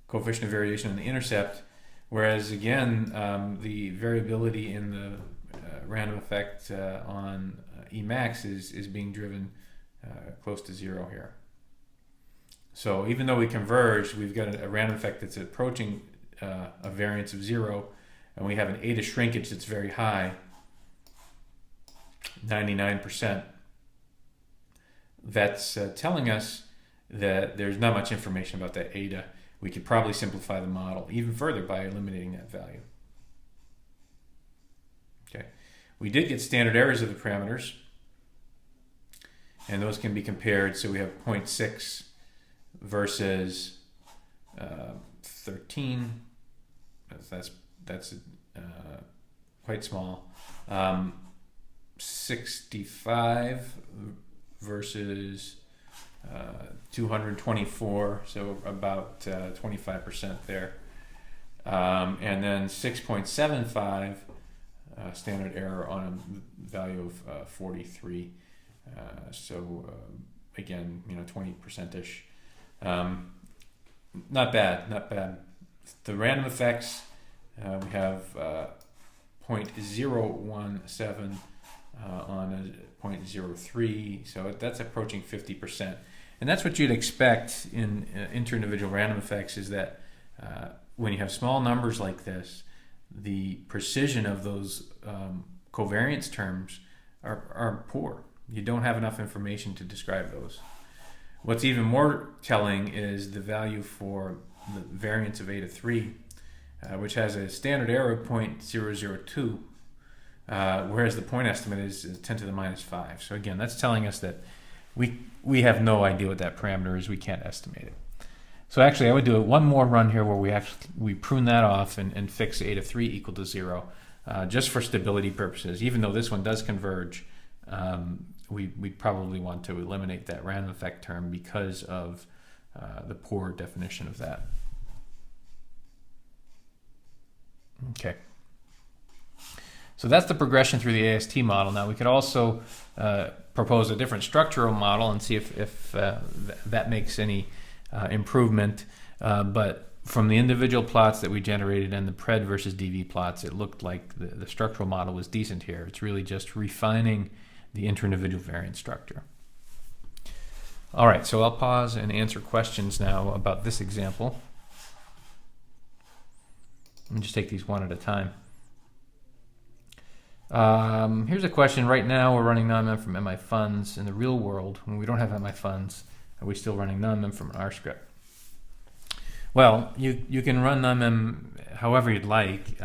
coefficient of variation in the intercept, whereas again the variability in the random effect on Emax is being driven close to 0 here. So even though we converge, we've got a random effect that's approaching a variance of 0, and we have an eta shrinkage that's very high, 99%. That's telling us that there's not much information about that eta. We could probably simplify the model even further by eliminating that value. Okay, we did get standard errors of the parameters, and those can be compared. So we have 0.6 versus 13. That's quite small. 65 versus 224, so about 25% there. And then 6.75 standard error on a value of 43. Again, 20%ish. Not bad, not bad. The random effects, we have 0.017 on a 0.03, so that's approaching 50%. And that's what you'd expect in inter-individual random effects, is that when you have small numbers like this, the precision of those covariance terms are poor. You don't have enough information to describe those. What's even more telling is the value for the variance of eta 3, which has a standard error of 0.002, whereas the point estimate is 10 to the minus 5. So again, that's telling us that we have no idea what that parameter is. We can't estimate it. So actually, I would do one more run here where we prune that off and fix eta 3 equal to 0, just for stability purposes. Even though this one does converge, we probably want to eliminate that random effect term because of the poor definition of that. Okay. So that's the progression through the AST model. Now we could also propose a different structural model and see if that makes any improvement. But from the individual plots that we generated and the pred versus dv plots, it looked like the structural model was decent here. It's really just refining the inter-individual variance structure. All right, so I'll pause and answer questions now about this example. And just take these one at a time. Here's a question. Right now we're running NONMEM from MIfuns. In the real world, when we don't have MIfuns, are we still running NONMEM from an R script? Well, you can run NONMEM however you'd like.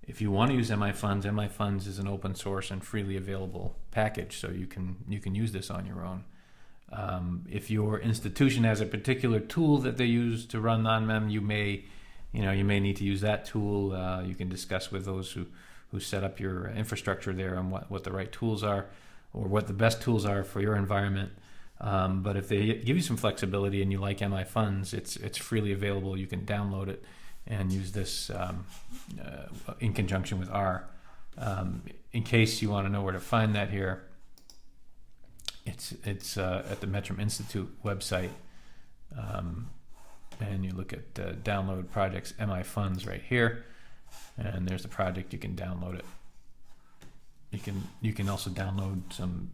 If you want to use MIfuns is an open source and freely available package, so you can use this on your own. If your institution has a particular tool that they use to run NONMEM, you may need to use that tool. You can discuss with those who set up your infrastructure there on what the right tools are or what the best tools are for your environment. But if they give you some flexibility and you like MIfuns, it's freely available. You can download it and use this in conjunction with R. In case you want to know where to find that here, it's at the Metrum Institute website, and you look at download projects MIfuns right here, and there's the project. You can download it. You can also download some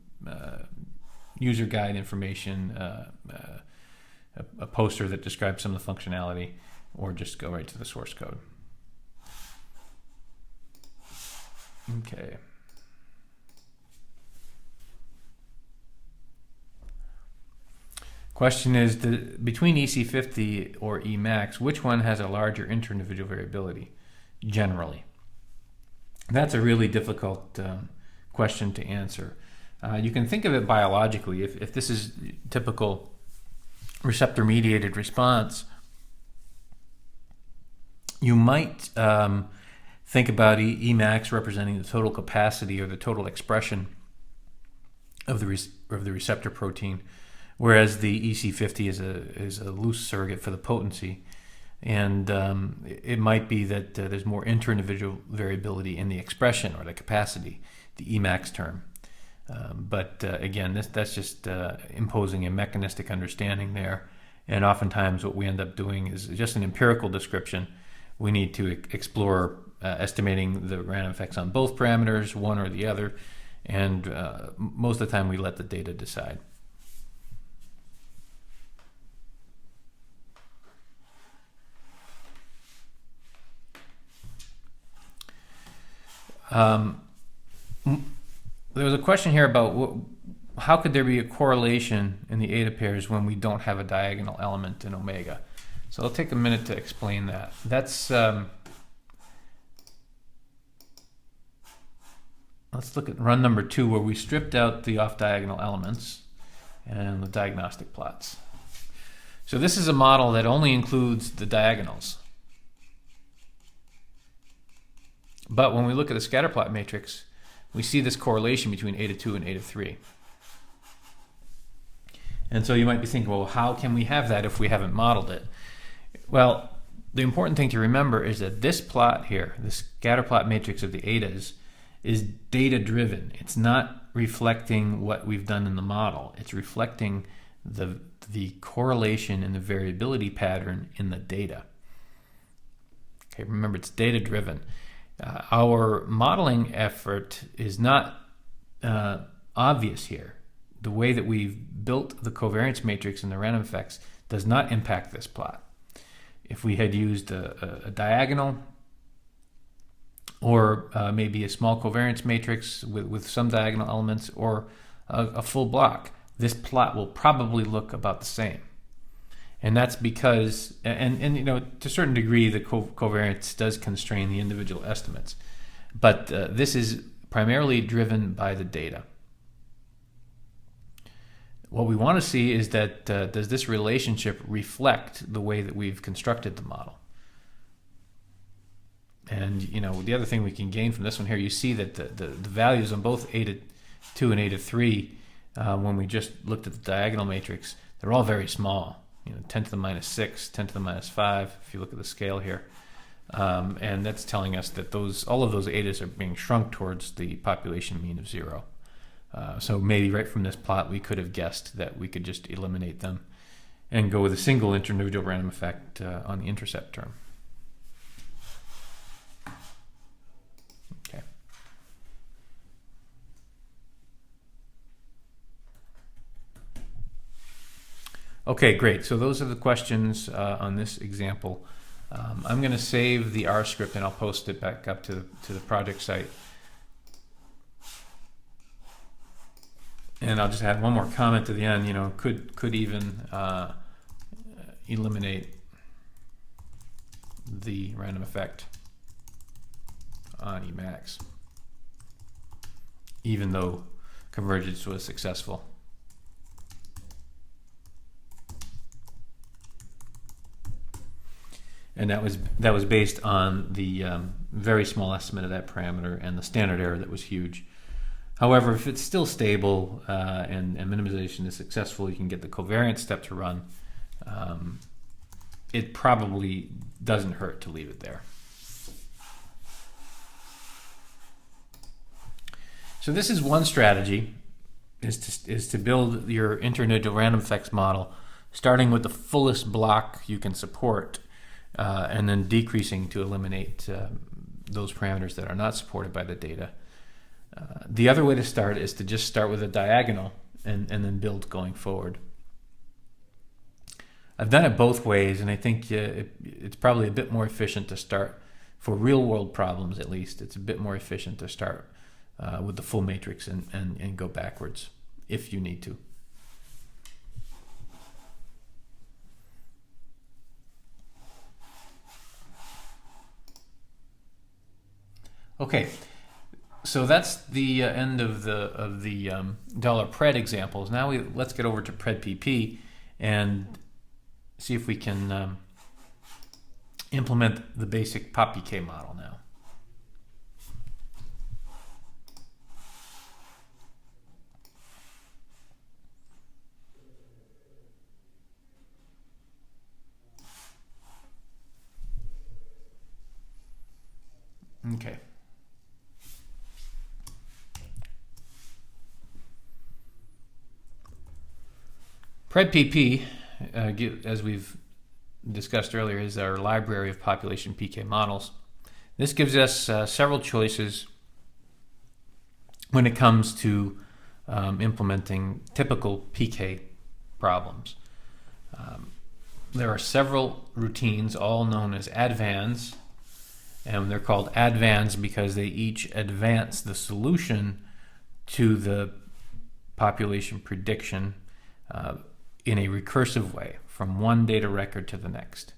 user guide information, a poster that describes some of the functionality, or just go right to the source code. Okay. Question is, between EC50 or Emax, which one has a larger inter-individual variability, generally? That's a really difficult question to answer. You can think of it biologically. If this is typical receptor-mediated response, you might think about Emax representing the total capacity or the total expression of the receptor protein, whereas the EC50 is a loose surrogate for the potency. And it might be that there's more inter-individual variability in the expression or the capacity, the Emax term. But again, that's just imposing a mechanistic understanding there. And oftentimes what we end up doing is just an empirical description. We need to explore estimating the random effects on both parameters, one or the other. And most of the time we let the data decide. There was a question here about how could there be a correlation in the eta pairs when we don't have a diagonal element in omega. So I'll take a minute to explain that. That's let's look at run number 2, where we stripped out the off-diagonal elements and the diagnostic plots. So this is a model that only includes the diagonals. But when we look at the scatter plot matrix, we see this correlation between eta 2 and eta 3. And so you might be thinking, well, how can we have that if we haven't modeled it? Well, the important thing to remember is that this plot here, the scatter plot matrix of the etas, is data driven. It's not reflecting what we've done in the model. It's reflecting the correlation and the variability pattern in the data. Okay, remember, it's data driven. Our modeling effort is not obvious here. The way that we've built the covariance matrix and the random effects does not impact this plot. If we had used a diagonal or maybe a small covariance matrix with some diagonal elements or a full block, this plot will probably look about the same. And that's because, and you know, to a certain degree, the covariance does constrain the individual estimates. But this is primarily driven by the data. What we want to see is that does this relationship reflect the way that we've constructed the model? And you know, the other thing we can gain from this one here, you see that the values on both eta 2 and eta 3, when we just looked at the diagonal matrix, they're all very small. You know, 10 to the minus 6, 10 to the minus 5, if you look at the scale here. And that's telling us that all of those etas are being shrunk towards the population mean of 0. So maybe right from this plot we could have guessed that we could just eliminate them and go with a single interindividual random effect on the intercept term. Okay. Okay, great. So those are the questions on this example. I'm going to save the R script and I'll post it back up to the project site. And I'll just add one more comment to the end. Could even eliminate the random effect on Emax, even though convergence was successful. And that was based on the very small estimate of that parameter and the standard error that was huge. However, if it's still stable and minimization is successful, you can get the covariance step to run. It probably doesn't hurt to leave it there. So this is one strategy, is to build your interindividual random effects model, starting with the fullest block you can support, and then decreasing to eliminate those parameters that are not supported by the data. The other way to start is to just start with a diagonal and then build going forward. I've done it both ways, and I think it's probably a bit more efficient to start, for real-world problems at least, it's a bit more efficient to start with the full matrix and go backwards if you need to. Okay. So that's the end of the $pred examples. Now let's get over to pred PP and see if we can implement the basic PopPK model now. Okay. PredPP, as we've discussed earlier, is our library of population PK models. This gives us several choices when it comes to implementing typical PK problems. There are several routines, all known as advans, and they're called advans because they each advance the solution to the population prediction in a recursive way from one data record to the next.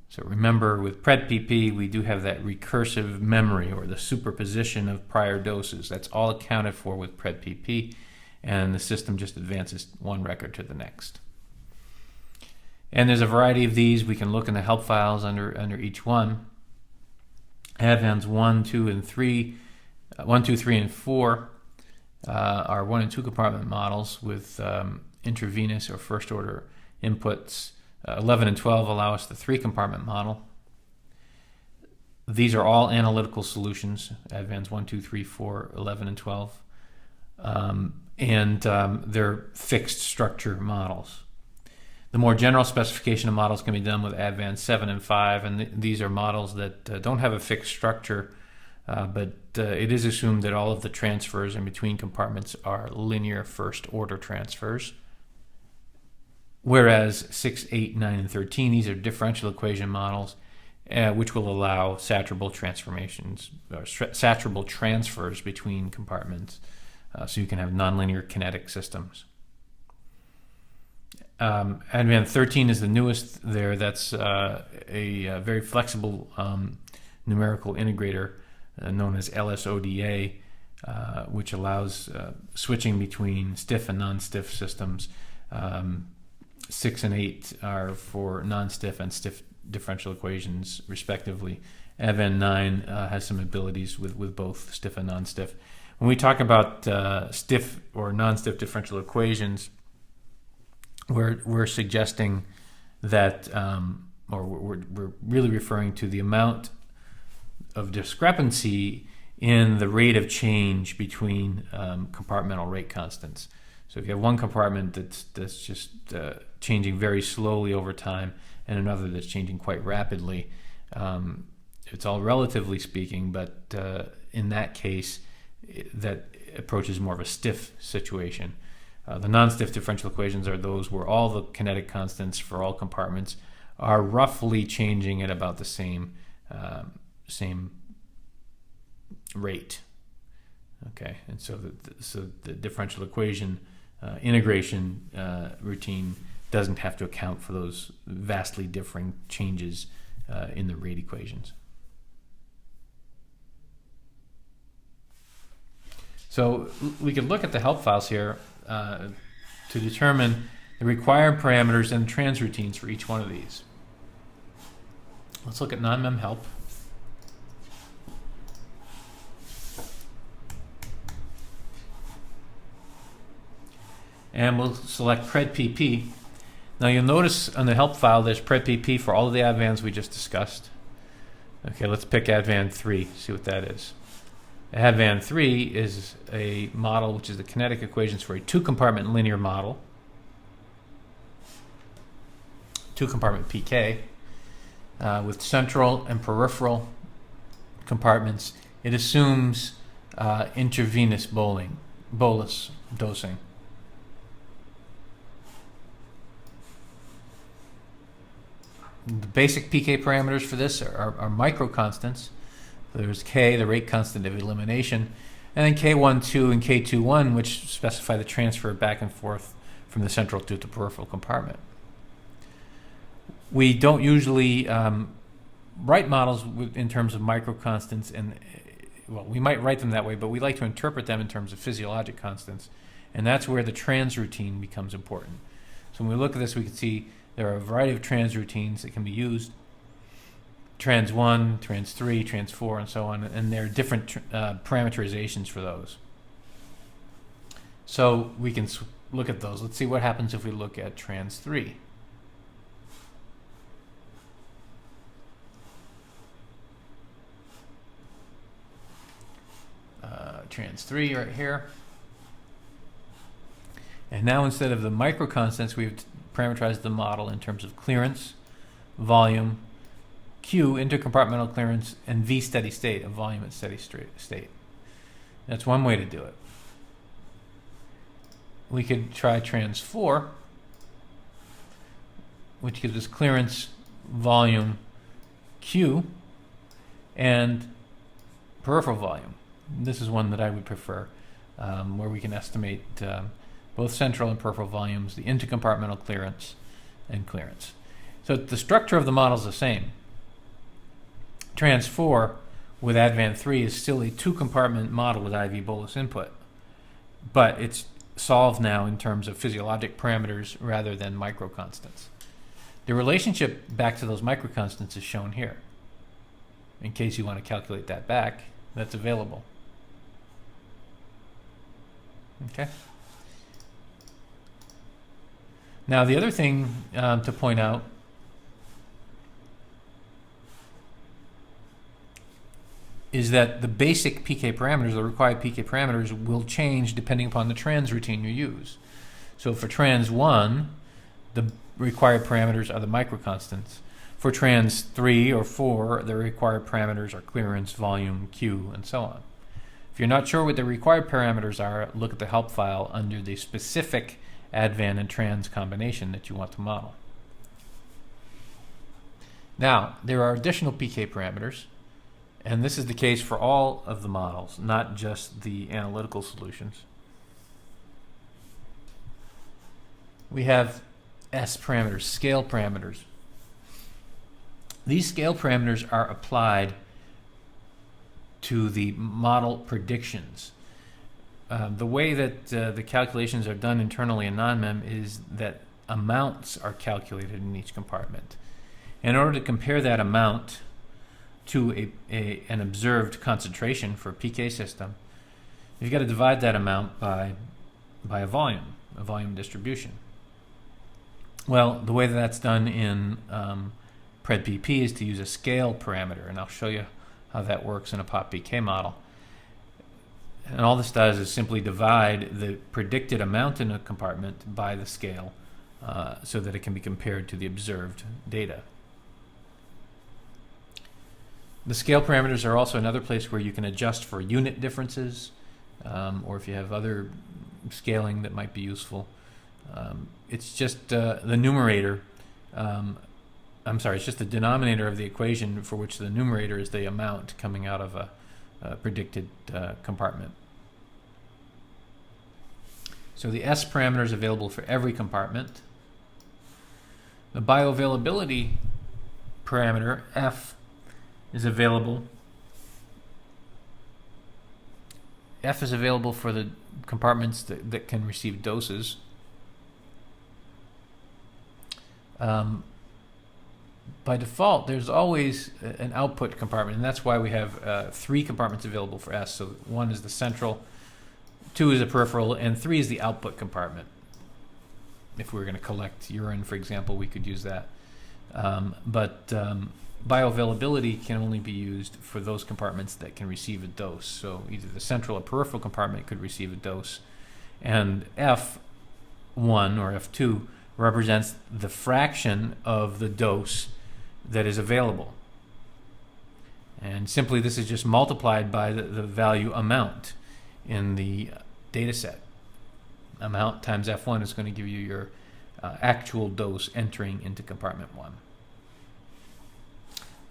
So remember, with PredPP, we do have that recursive memory, or the superposition of prior doses. That's all accounted for with PredPP, and the system just advances one record to the next. And there's a variety of these. We can look in the help files under each one. Advans 1, 2, and 3, 1, 2, 3, and 4 are 1 and 2 compartment models with intravenous or first order inputs. 11 and 12 allow us the 3 compartment model. These are all analytical solutions, Advans 1, 2, 3, 4, 11, and 12. They're fixed structure models. The more general specification of models can be done with Advans 7 and 5, and these are models that don't have a fixed structure, but it is assumed that all of the transfers in between compartments are linear first order transfers. Whereas 6, 8, 9, and 13, these are differential equation models, which will allow saturable transformations, or saturable transfers between compartments, so you can have nonlinear kinetic systems. Advan 13 is the newest there. That's a very flexible numerical integrator known as LSODA, which allows switching between stiff and non-stiff systems. 6 and 8 are for non-stiff and stiff differential equations, respectively. Advan 9 has some abilities with both stiff and non-stiff. When we talk about stiff or non-stiff differential equations, we're suggesting that or we're really referring to the amount of discrepancy in the rate of change between compartmental rate constants. So if you have one compartment that's just changing very slowly over time, and another that's changing quite rapidly, it's all relatively speaking, but in that case, that approaches more of a stiff situation. The non-stiff differential equations are those where all the kinetic constants for all compartments are roughly changing at about the same rate. Okay, and so the differential equation integration routine doesn't have to account for those vastly differing changes in the rate equations. So we could look at the help files here to determine the required parameters and trans routines for each one of these. Let's look at NONMEM help. And we'll select pred-pp. Now you'll notice on the help file there's pred-pp for all of the advans we just discussed. Okay, let's pick advan 3, see what that is. Advan 3 is a model which is the kinetic equations for a two-compartment linear model, two-compartment PK, with central and peripheral compartments. It assumes intravenous bolus dosing. The basic PK parameters for this are microconstants. There's K, the rate constant of elimination, and then K12 and K21, which specify the transfer back and forth from the central to the peripheral compartment. We don't usually write models in terms of microconstants, and well, we might write them that way, but we like to interpret them in terms of physiologic constants, and that's where the trans routine becomes important. So when we look at this, we can see there are a variety of trans routines that can be used. Trans 1, trans 3, trans 4, and so on, and there are different parameterizations for those. So we can look at those. Let's see what happens if we look at trans 3. Trans 3 right here. And now instead of the microconstants, we've parameterized the model in terms of clearance, volume, Q, intercompartmental clearance, and V, steady state, a volume at steady state. That's one way to do it. We could try trans 4, which gives us clearance, volume, Q, and peripheral volume. This is one that I would prefer, where we can estimate both central and peripheral volumes, the intercompartmental clearance, and clearance. So the structure of the model is the same. Trans 4 with advan 3 is still a two-compartment model with IV bolus input, but it's solved now in terms of physiologic parameters rather than microconstants. The relationship back to those microconstants is shown here. In case you want to calculate that back, that's available. Okay. Now the other thing to point out is that the basic PK parameters, the required PK parameters, will change depending upon the trans routine you use. So for trans 1, the required parameters are the microconstants. For trans 3 or 4, the required parameters are clearance, volume, Q, and so on. If you're not sure what the required parameters are, look at the help file under the specific advan and trans combination that you want to model. Now, there are additional PK parameters, and this is the case for all of the models, not just the analytical solutions. We have S parameters, scale parameters. These scale parameters are applied to the model predictions. The way that the calculations are done internally in NONMEM is that amounts are calculated in each compartment. In order to compare that amount to an observed concentration for a PK system, you've got to divide that amount by a volume distribution. Well, the way that that's done in PredPP is to use a scale parameter, and I'll show you how that works in a PopPK model. And all this does is simply divide the predicted amount in a compartment by the scale so that it can be compared to the observed data. The scale parameters are also another place where you can adjust for unit differences, or if you have other scaling that might be useful. It's just the numerator, it's just the denominator of the equation for which the numerator is the amount coming out of a predicted compartment. So the S parameter is available for every compartment. The bioavailability parameter, F, is available. F is available for the compartments that can receive doses. By default, there's always an output compartment, and that's why we have 3 compartments available for S. So 1 is the central, 2 is the peripheral, and 3 is the output compartment. If we were going to collect urine, for example, we could use that. But bioavailability can only be used for those compartments that can receive a dose. So either the central or peripheral compartment could receive a dose. And F1 or F2 represents the fraction of the dose that is available. And simply this is just multiplied by the value amount in the data set. Amount times F1 is going to give you your actual dose entering into compartment 1.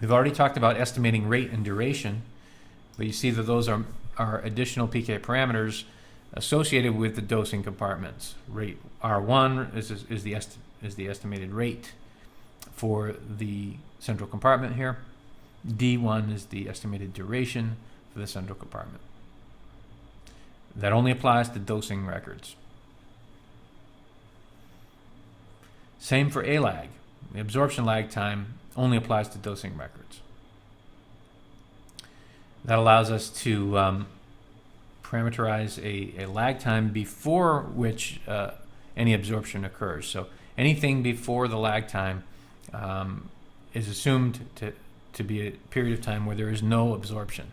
We've already talked about estimating rate and duration, but you see that those are additional PK parameters associated with the dosing compartments. Rate R1 is the estimated rate for the central compartment here. D1 is the estimated duration for the central compartment. That only applies to dosing records. Same for A lag. The absorption lag time only applies to dosing records. That allows us to parameterize a lag time before which any absorption occurs. So anything before the lag time is assumed to be a period of time where there is no absorption.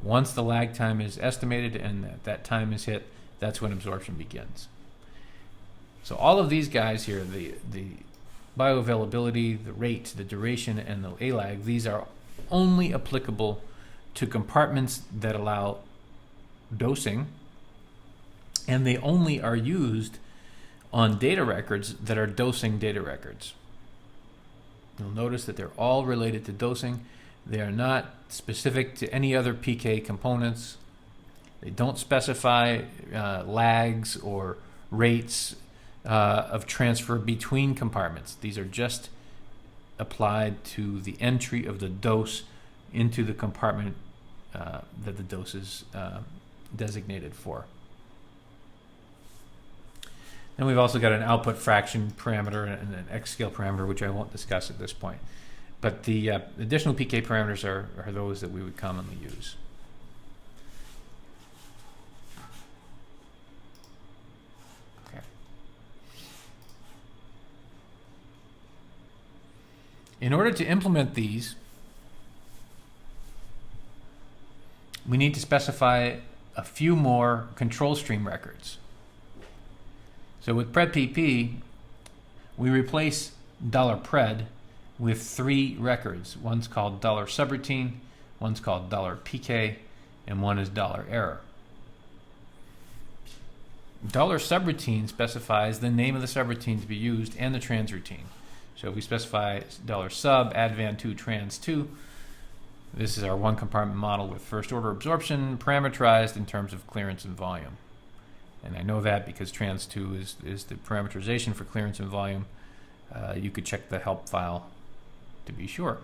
Once the lag time is estimated and that time is hit, that's when absorption begins. So all of these guys here, the bioavailability, the rate, the duration, and the A lag, these are only applicable to compartments that allow dosing, and they only are used on data records that are dosing data records. You'll notice that they're all related to dosing. They are not specific to any other PK components. They don't specify lags or rates of transfer between compartments. These are just applied to the entry of the dose into the compartment that the dose is designated for. And we've also got an output fraction parameter and an X scale parameter, which I won't discuss at this point. But the additional PK parameters are those that we would commonly use. Okay. In order to implement these, we need to specify a few more control stream records. So with PredPP, we replace $pred with 3 records. One's called $subroutine, one's called $pk, and one is $error. $subroutine specifies the name of the subroutine to be used and the transroutine. So if we specify $sub advan2 trans2, this is our one compartment model with first order absorption parameterized in terms of clearance and volume. And I know that because trans2 is the parameterization for clearance and volume. You could check the help file to be sure.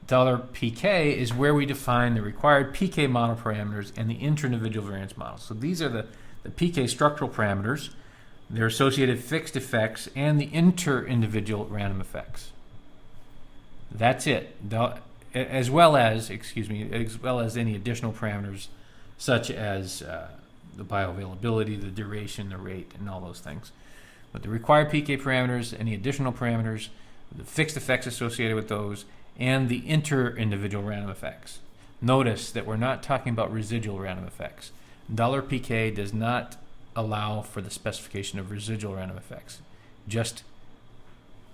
$pk is where we define the required PK model parameters and the inter-individual variance models. So these are the PK structural parameters, their associated fixed effects, and the inter-individual random effects. That's it. As well as any additional parameters such as the bioavailability, the duration, the rate, and all those things. But the required PK parameters, any additional parameters, the fixed effects associated with those, and the inter-individual random effects. Notice that we're not talking about residual random effects. $pk does not allow for the specification of residual random effects, just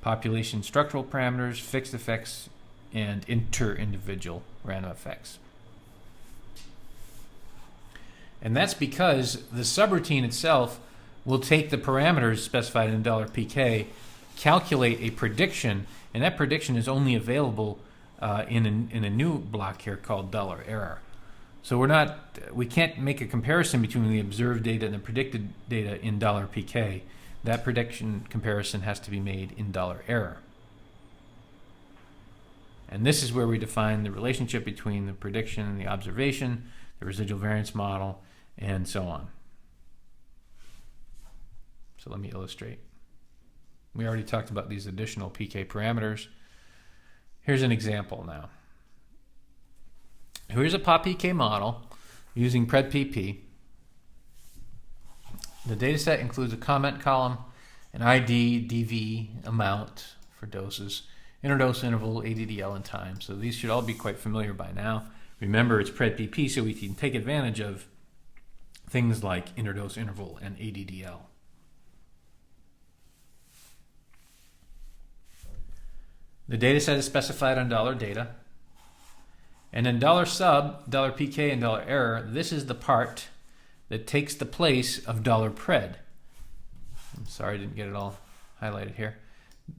population structural parameters, fixed effects, and inter-individual random effects. And that's because the subroutine itself will take the parameters specified in $pk, calculate a prediction, and that prediction is only available in a new block here called $error. So we can't make a comparison between the observed data and the predicted data in $pk. That prediction comparison has to be made in $error. And this is where we define the relationship between the prediction and the observation, the residual variance model, and so on. So let me illustrate. We already talked about these additional PK parameters. Here's an example now. Here's a POP-PK model using PredPP. The dataset includes a comment column, an ID, DV, amount for doses, interdose interval, ADDL, and time. So these should all be quite familiar by now. Remember, it's PredPP, so we can take advantage of things like interdose interval and ADDL. The dataset is specified on $data. And then $sub, $pk, and $error, this is the part that takes the place of $pred. I'm sorry I didn't get it all highlighted here.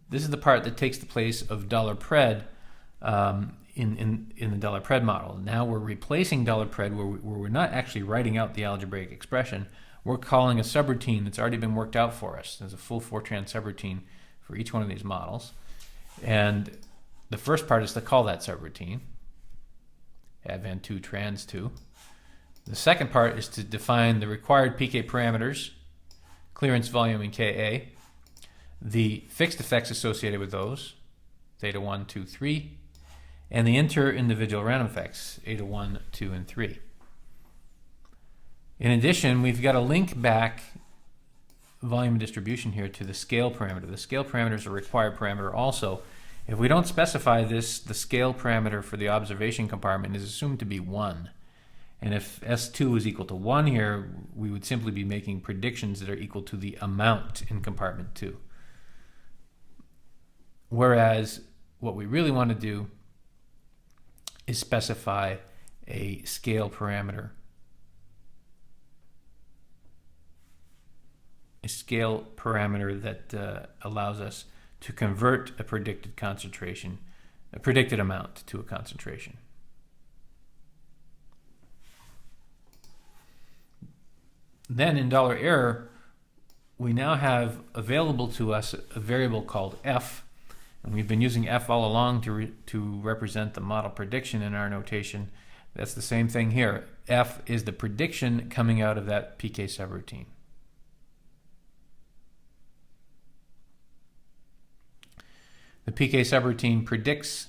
This is the part that takes the place of $pred in the $pred model. Now we're replacing $pred where we're not actually writing out the algebraic expression. We're calling a subroutine that's already been worked out for us. There's a full Fortran subroutine for each one of these models. And the first part is to call that subroutine, advan2 trans2. The second part is to define the required PK parameters, clearance, volume, and Ka, the fixed effects associated with those, theta 1, 2, 3, and the inter-individual random effects, eta 1, 2, and 3. In addition, we've got to link back volume distribution here to the scale parameter. The scale parameter is a required parameter also. If we don't specify this, the scale parameter for the observation compartment is assumed to be 1. And if S2 is equal to 1 here, we would simply be making predictions that are equal to the amount in compartment 2. Whereas what we really want to do is specify a scale parameter. A scale parameter that allows us to convert a predicted concentration, a predicted amount, to a concentration. Then in $error, we now have available to us a variable called f, and we've been using f all along to represent the model prediction in our notation. That's the same thing here. F is the prediction coming out of that PK subroutine. The PK subroutine predicts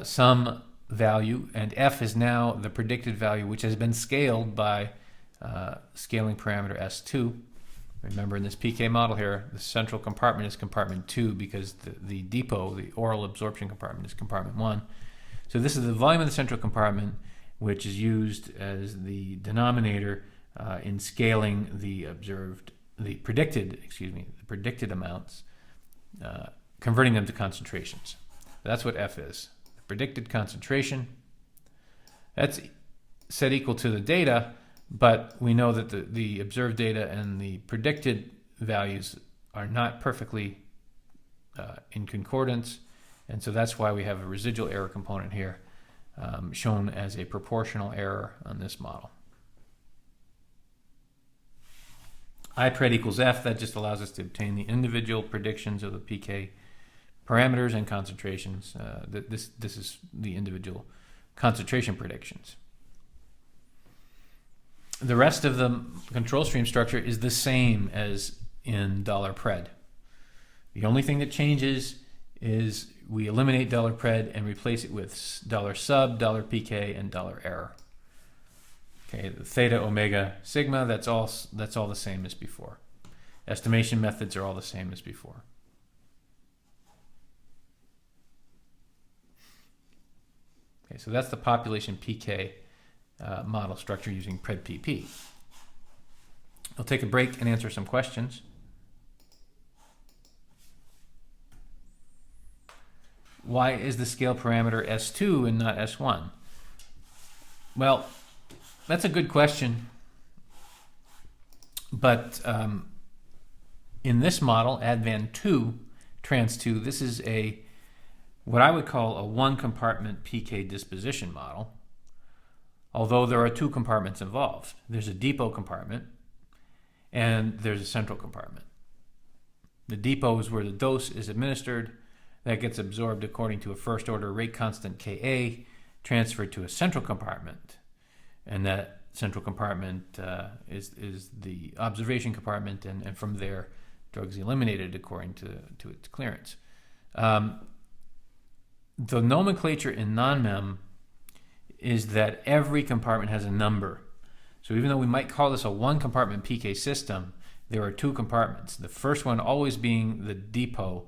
some value, and f is now the predicted value, which has been scaled by scaling parameter S2. Remember, in this PK model here, the central compartment is compartment 2 because the depot, the oral absorption compartment, is compartment 1. So this is the volume of the central compartment, which is used as the denominator in scaling the predicted amounts, converting them to concentrations. That's what F is. The predicted concentration. That's set equal to the data, but we know that the observed data and the predicted values are not perfectly in concordance, and so that's why we have a residual error component here shown as a proportional error on this model. IPRED equals F. That just allows us to obtain the individual predictions of the PK parameters and concentrations. This is the individual concentration predictions. The rest of the control stream structure is the same as in $pred. The only thing that changes is we eliminate $pred and replace it with $sub, $pk, and $error. Okay, the theta, omega, sigma, that's all the same as before. Estimation methods are all the same as before. Okay, so that's the population PK model structure using PredPP. I'll take a break and answer some questions. Why is the scale parameter S2 and not S1? Well, that's a good question. But in this model, ADVAN2, trans2, this is what I would call a one-compartment PK disposition model, although there are two compartments involved. There's a depot compartment, and there's a central compartment. The depot is where the dose is administered. That gets absorbed according to a first-order rate constant Ka, transferred to a central compartment. And that central compartment is the observation compartment, and from there, drugs eliminated according to its clearance. The nomenclature in NONMEM is that every compartment has a number. So even though we might call this a one-compartment PK system, there are two compartments. The first one always being the depot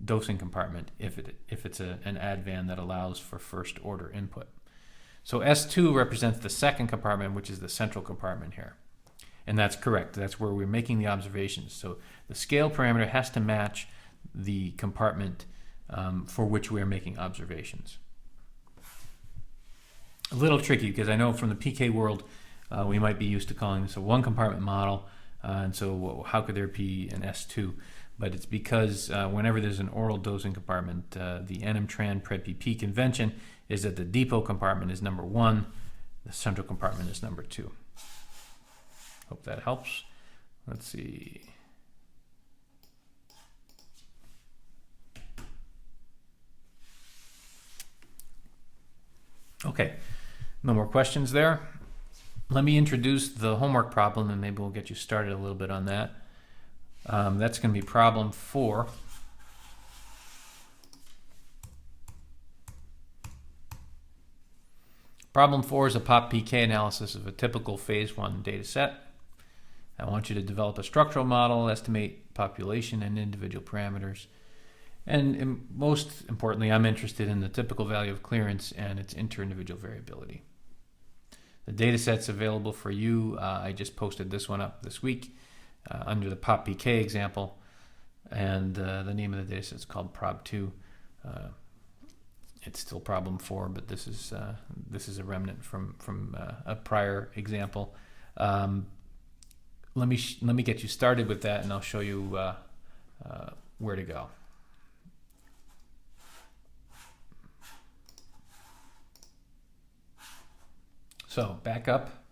dosing compartment if it's an ADVAN that allows for first-order input. So S2 represents the second compartment, which is the central compartment here. And that's correct. That's where we're making the observations. So the scale parameter has to match the compartment for which we are making observations. A little tricky because I know from the PK world we might be used to calling this a one compartment model, and so how could there be an S2? But it's because whenever there's an oral dosing compartment, the NM-tran PredPP convention is that the depot compartment is number 1, the central compartment is number 2. Hope that helps. Let's see. Okay, no more questions there. Let me introduce the homework problem and maybe we'll get you started a little bit on that. That's going to be problem 4. Problem 4 is a POP-PK analysis of a typical phase 1 data set. I want you to develop a structural model, estimate population and individual parameters. And most importantly, I'm interested in the typical value of clearance and its inter-individual variability. The data set's available for you. I just posted this one up this week under the POP-PK example. And the name of the data set is called PROB2. It's still problem 4, but this is a remnant from a prior example. Let me get you started with that, and I'll show you where to go. So back up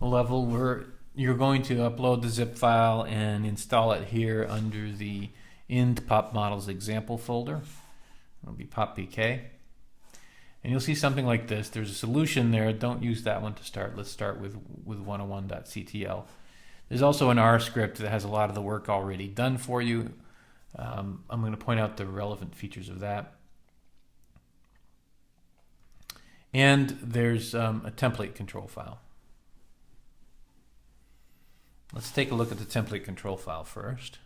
a level where you're going to upload the zip file and install it here under the int pop models example folder. It'll be POP-PK. And you'll see something like this. There's a solution there. Don't use that one to start. Let's start with 101.ctl. There's also an R script that has a lot of the work already done for you. I'm going to point out the relevant features of that. And there's a template control file. Let's take a look at the template control file first.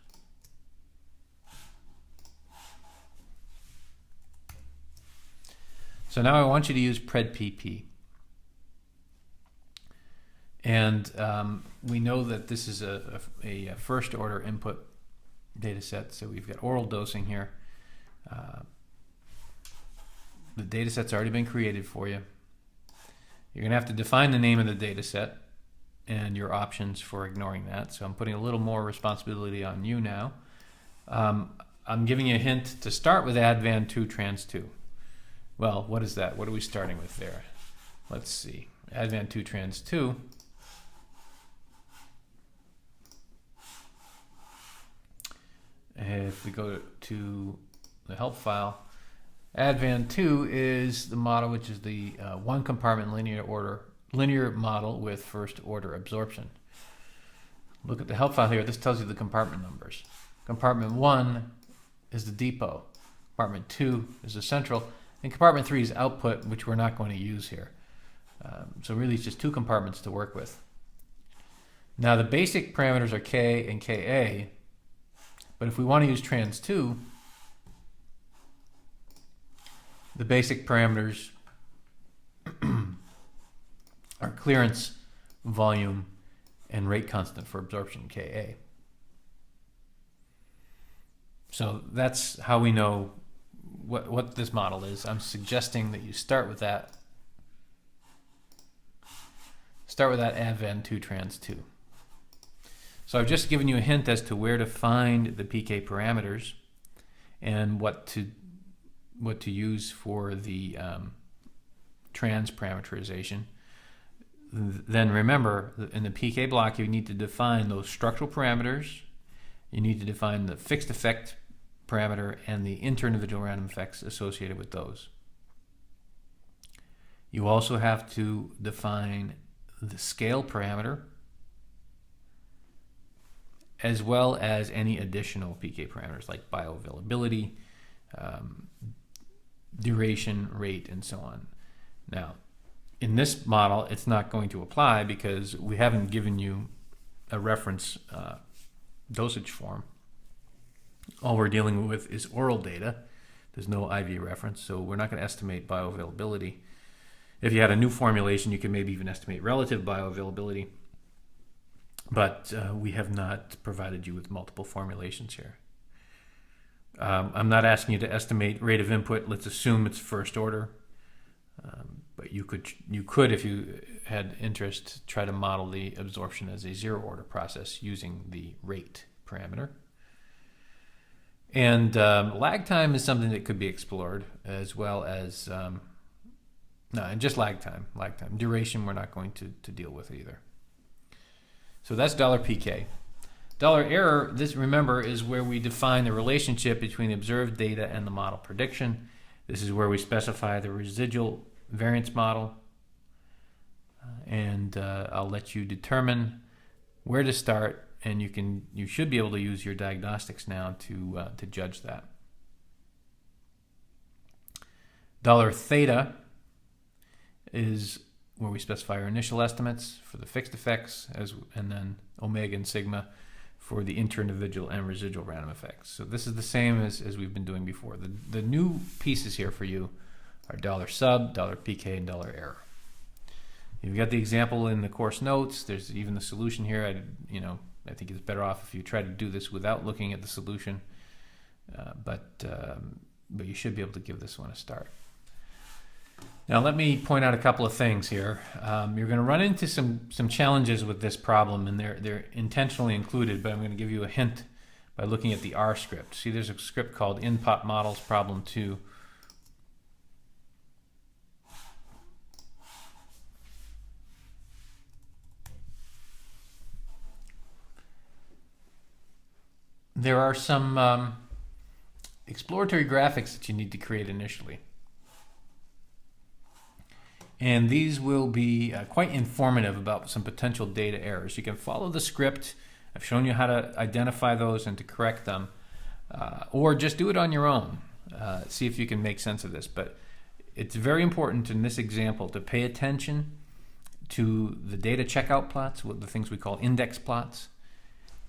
So now I want you to use PredPP. And we know that this is a first order input data set. So we've got oral dosing here. The data set's already been created for you. You're going to have to define the name of the data set and your options for ignoring that. So I'm putting a little more responsibility on you now. I'm giving you a hint to start with ADVAN2 trans2. Well, what is that? What are we starting with there? Let's see. ADVAN2 trans2. If we go to the help file, ADVAN2 is the model which is the one compartment linear model with first order absorption. Look at the help file here. This tells you the compartment numbers. Compartment 1 is the depot. Compartment 2 is the central. And compartment 3 is output, which we're not going to use here. So really it's just two compartments to work with. Now the basic parameters are K and Ka, but if we want to use trans2, the basic parameters our clearance, volume, and rate constant for absorption, Ka. So that's how we know what this model is. I'm suggesting that you start with that. Start with that AVN2 trans 2. So I've just given you a hint as to where to find the PK parameters and what to use for the trans parameterization. Then remember, in the PK block, you need to define those structural parameters. You need to define the fixed effect parameter and the inter-individual random effects associated with those. You also have to define the scale parameter, as well as any additional PK parameters like bioavailability, duration, rate, and so on. Now, in this model, it's not going to apply because we haven't given you a reference dosage form. All we're dealing with is oral data. There's no IV reference, so we're not going to estimate bioavailability. If you had a new formulation, you could maybe even estimate relative bioavailability, but we have not provided you with multiple formulations here. I'm not asking you to estimate rate of input. Let's assume it's first order, but you could, if you had interest, try to model the absorption as a zero order process using the rate parameter. And lag time is something that could be explored, as well as just lag time. Duration we're not going to deal with either. So that's $PK. $error, this, remember, is where we define the relationship between the observed data and the model prediction. This is where we specify the residual variance model. And I'll let you determine where to start, and you should be able to use your diagnostics now to judge that. $theta is where we specify our initial estimates for the fixed effects, and then omega and sigma for the inter-individual and residual random effects. So this is the same as we've been doing before. The new pieces here for you are $sub, $PK, and $error. You've got the example in the course notes. There's even the solution here. I think it's better off if you try to do this without looking at the solution, but you should be able to give this one a start. Now let me point out a couple of things here. You're going to run into some challenges with this problem, and they're intentionally included, but I'm going to give you a hint by looking at the R script. See, there's a script called InPop Models Problem 2. There are some exploratory graphics that you need to create initially. And these will be quite informative about some potential data errors. You can follow the script. I've shown you how to identify those and to correct them. Or just do it on your own. See if you can make sense of this. But it's very important in this example to pay attention to the data checkout plots, the things we call index plots.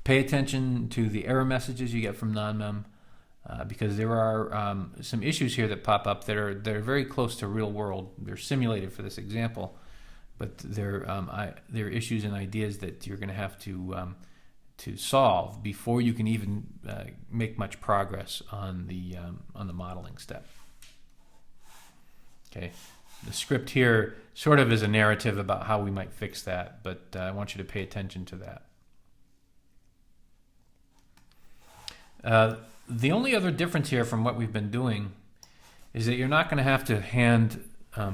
Pay attention to the error messages you get from NONMEM, because there are some issues here that pop up that are very close to real world. They're simulated for this example, but they're issues and ideas that you're going to have to solve before you can even make much progress on the modeling step. Okay, the script here sort of is a narrative about how we might fix that, but I want you to pay attention to that. The only other difference here from what we've been doing is that you're not going to have to hand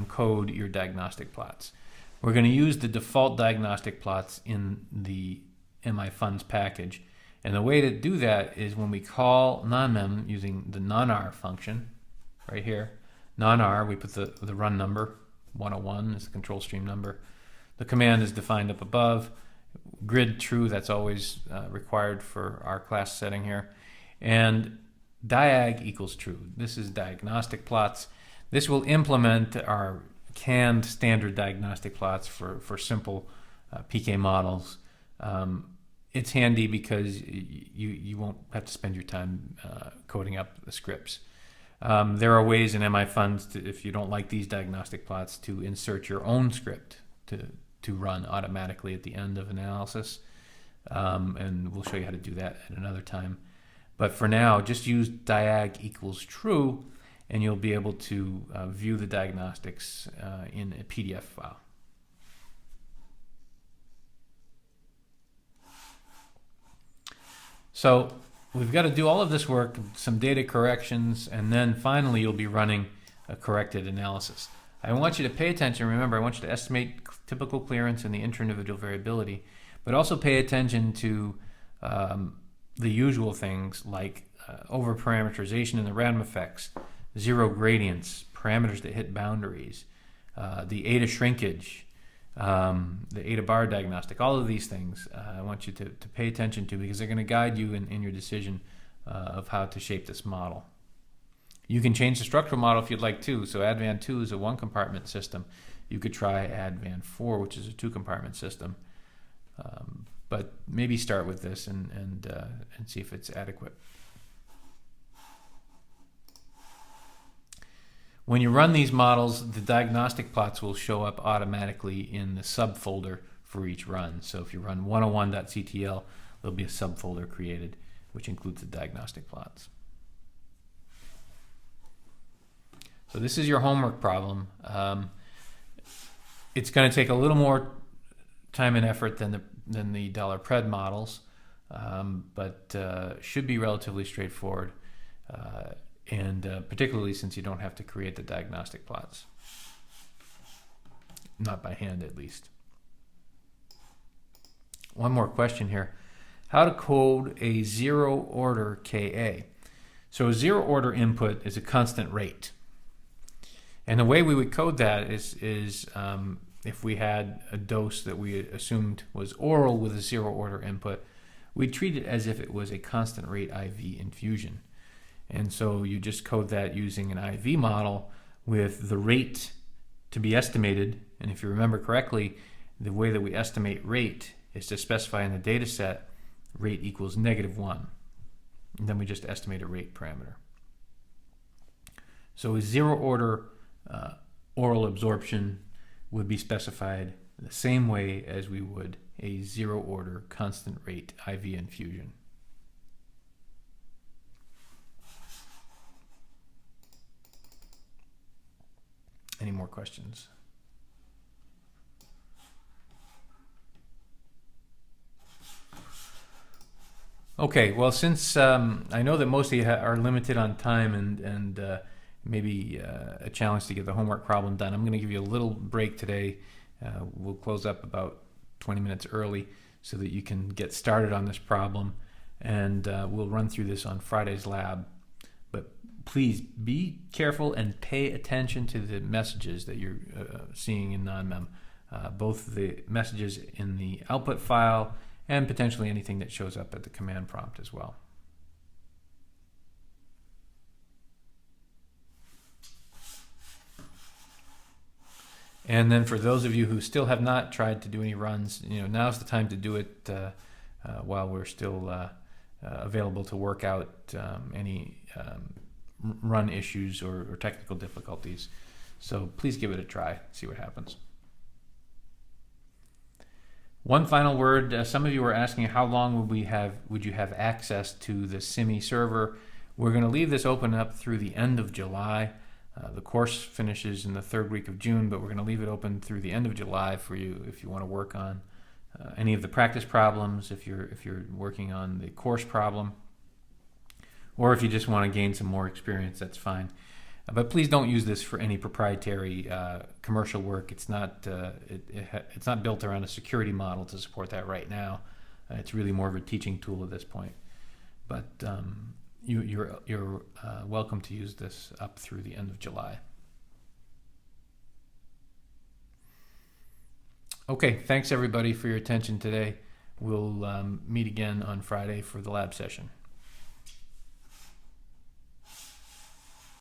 code your diagnostic plots. We're going to use the default diagnostic plots in the MIfuns package. And the way to do that is when we call NONMEM using the nonr function right here. Nonr, we put the run number, 101 is the control stream number. The command is defined up above. Grid true, that's always required for our class setting here. And diag equals true. This is diagnostic plots. This will implement our canned standard diagnostic plots for simple PK models. It's handy because you won't have to spend your time coding up the scripts. There are ways in MIfuns, if you don't like these diagnostic plots, to insert your own script to run automatically at the end of analysis. And we'll show you how to do that at another time. But for now, just use diag equals true, and you'll be able to view the diagnostics in a PDF file. So we've got to do all of this work, some data corrections, and then finally you'll be running a corrected analysis. I want you to pay attention. Remember, I want you to estimate typical clearance and the inter-individual variability, but also pay attention to the usual things like over-parameterization in the random effects, zero gradients, parameters that hit boundaries, the eta shrinkage, the eta bar diagnostic. All of these things I want you to pay attention to, because they're going to guide you in your decision of how to shape this model. You can change the structural model if you'd like to. So Advan 2 is a one-compartment system. You could try Advan 4, which is a two-compartment system. But maybe start with this and see if it's adequate. When you run these models, the diagnostic plots will show up automatically in the subfolder for each run. So if you run 101.ctl, there'll be a subfolder created, which includes the diagnostic plots. So this is your homework problem. It's going to take a little more time and effort than the $pred models, but should be relatively straightforward, and particularly since you don't have to create the diagnostic plots, not by hand at least. One more question here: how to code a zero order Ka? So a zero order input is a constant rate. And the way we would code that is if we had a dose that we assumed was oral with a zero order input, we'd treat it as if it was a constant rate IV infusion. And so you just code that using an IV model with the rate to be estimated. And if you remember correctly, the way that we estimate rate is to specify in the data set rate equals -1. And then we just estimate a rate parameter. So a zero order oral absorption would be specified the same way as we would a zero order constant rate IV infusion. Any more questions? Okay, well, since I know that most of you are limited on time and maybe a challenge to get the homework problem done, I'm going to give you a little break today. We'll close up about 20 minutes early so that you can get started on this problem, and we'll run through this on Friday's lab. But please be careful and pay attention to the messages that you're seeing in NONMEM, both the messages in the output file and potentially anything that shows up at the command prompt as well. And then for those of you who still have not tried to do any runs, now's the time to do it while we're still available to work out any run issues or technical difficulties. So please give it a try, see what happens. One final word: some of you were asking how long would you have access to the SIMI server. We're going to leave this open up through the end of July. The course finishes in the third week of June, but we're going to leave it open through the end of July for you if you want to work on any of the practice problems, if you're working on the course problem, or if you just want to gain some more experience, that's fine. But please don't use this for any proprietary commercial work. It's not it's not built around a security model to support that right now. It's really more of a teaching tool at this point. But you're welcome to use this up through the end of July. Okay, thanks everybody for your attention today. We'll meet again on Friday for the lab session.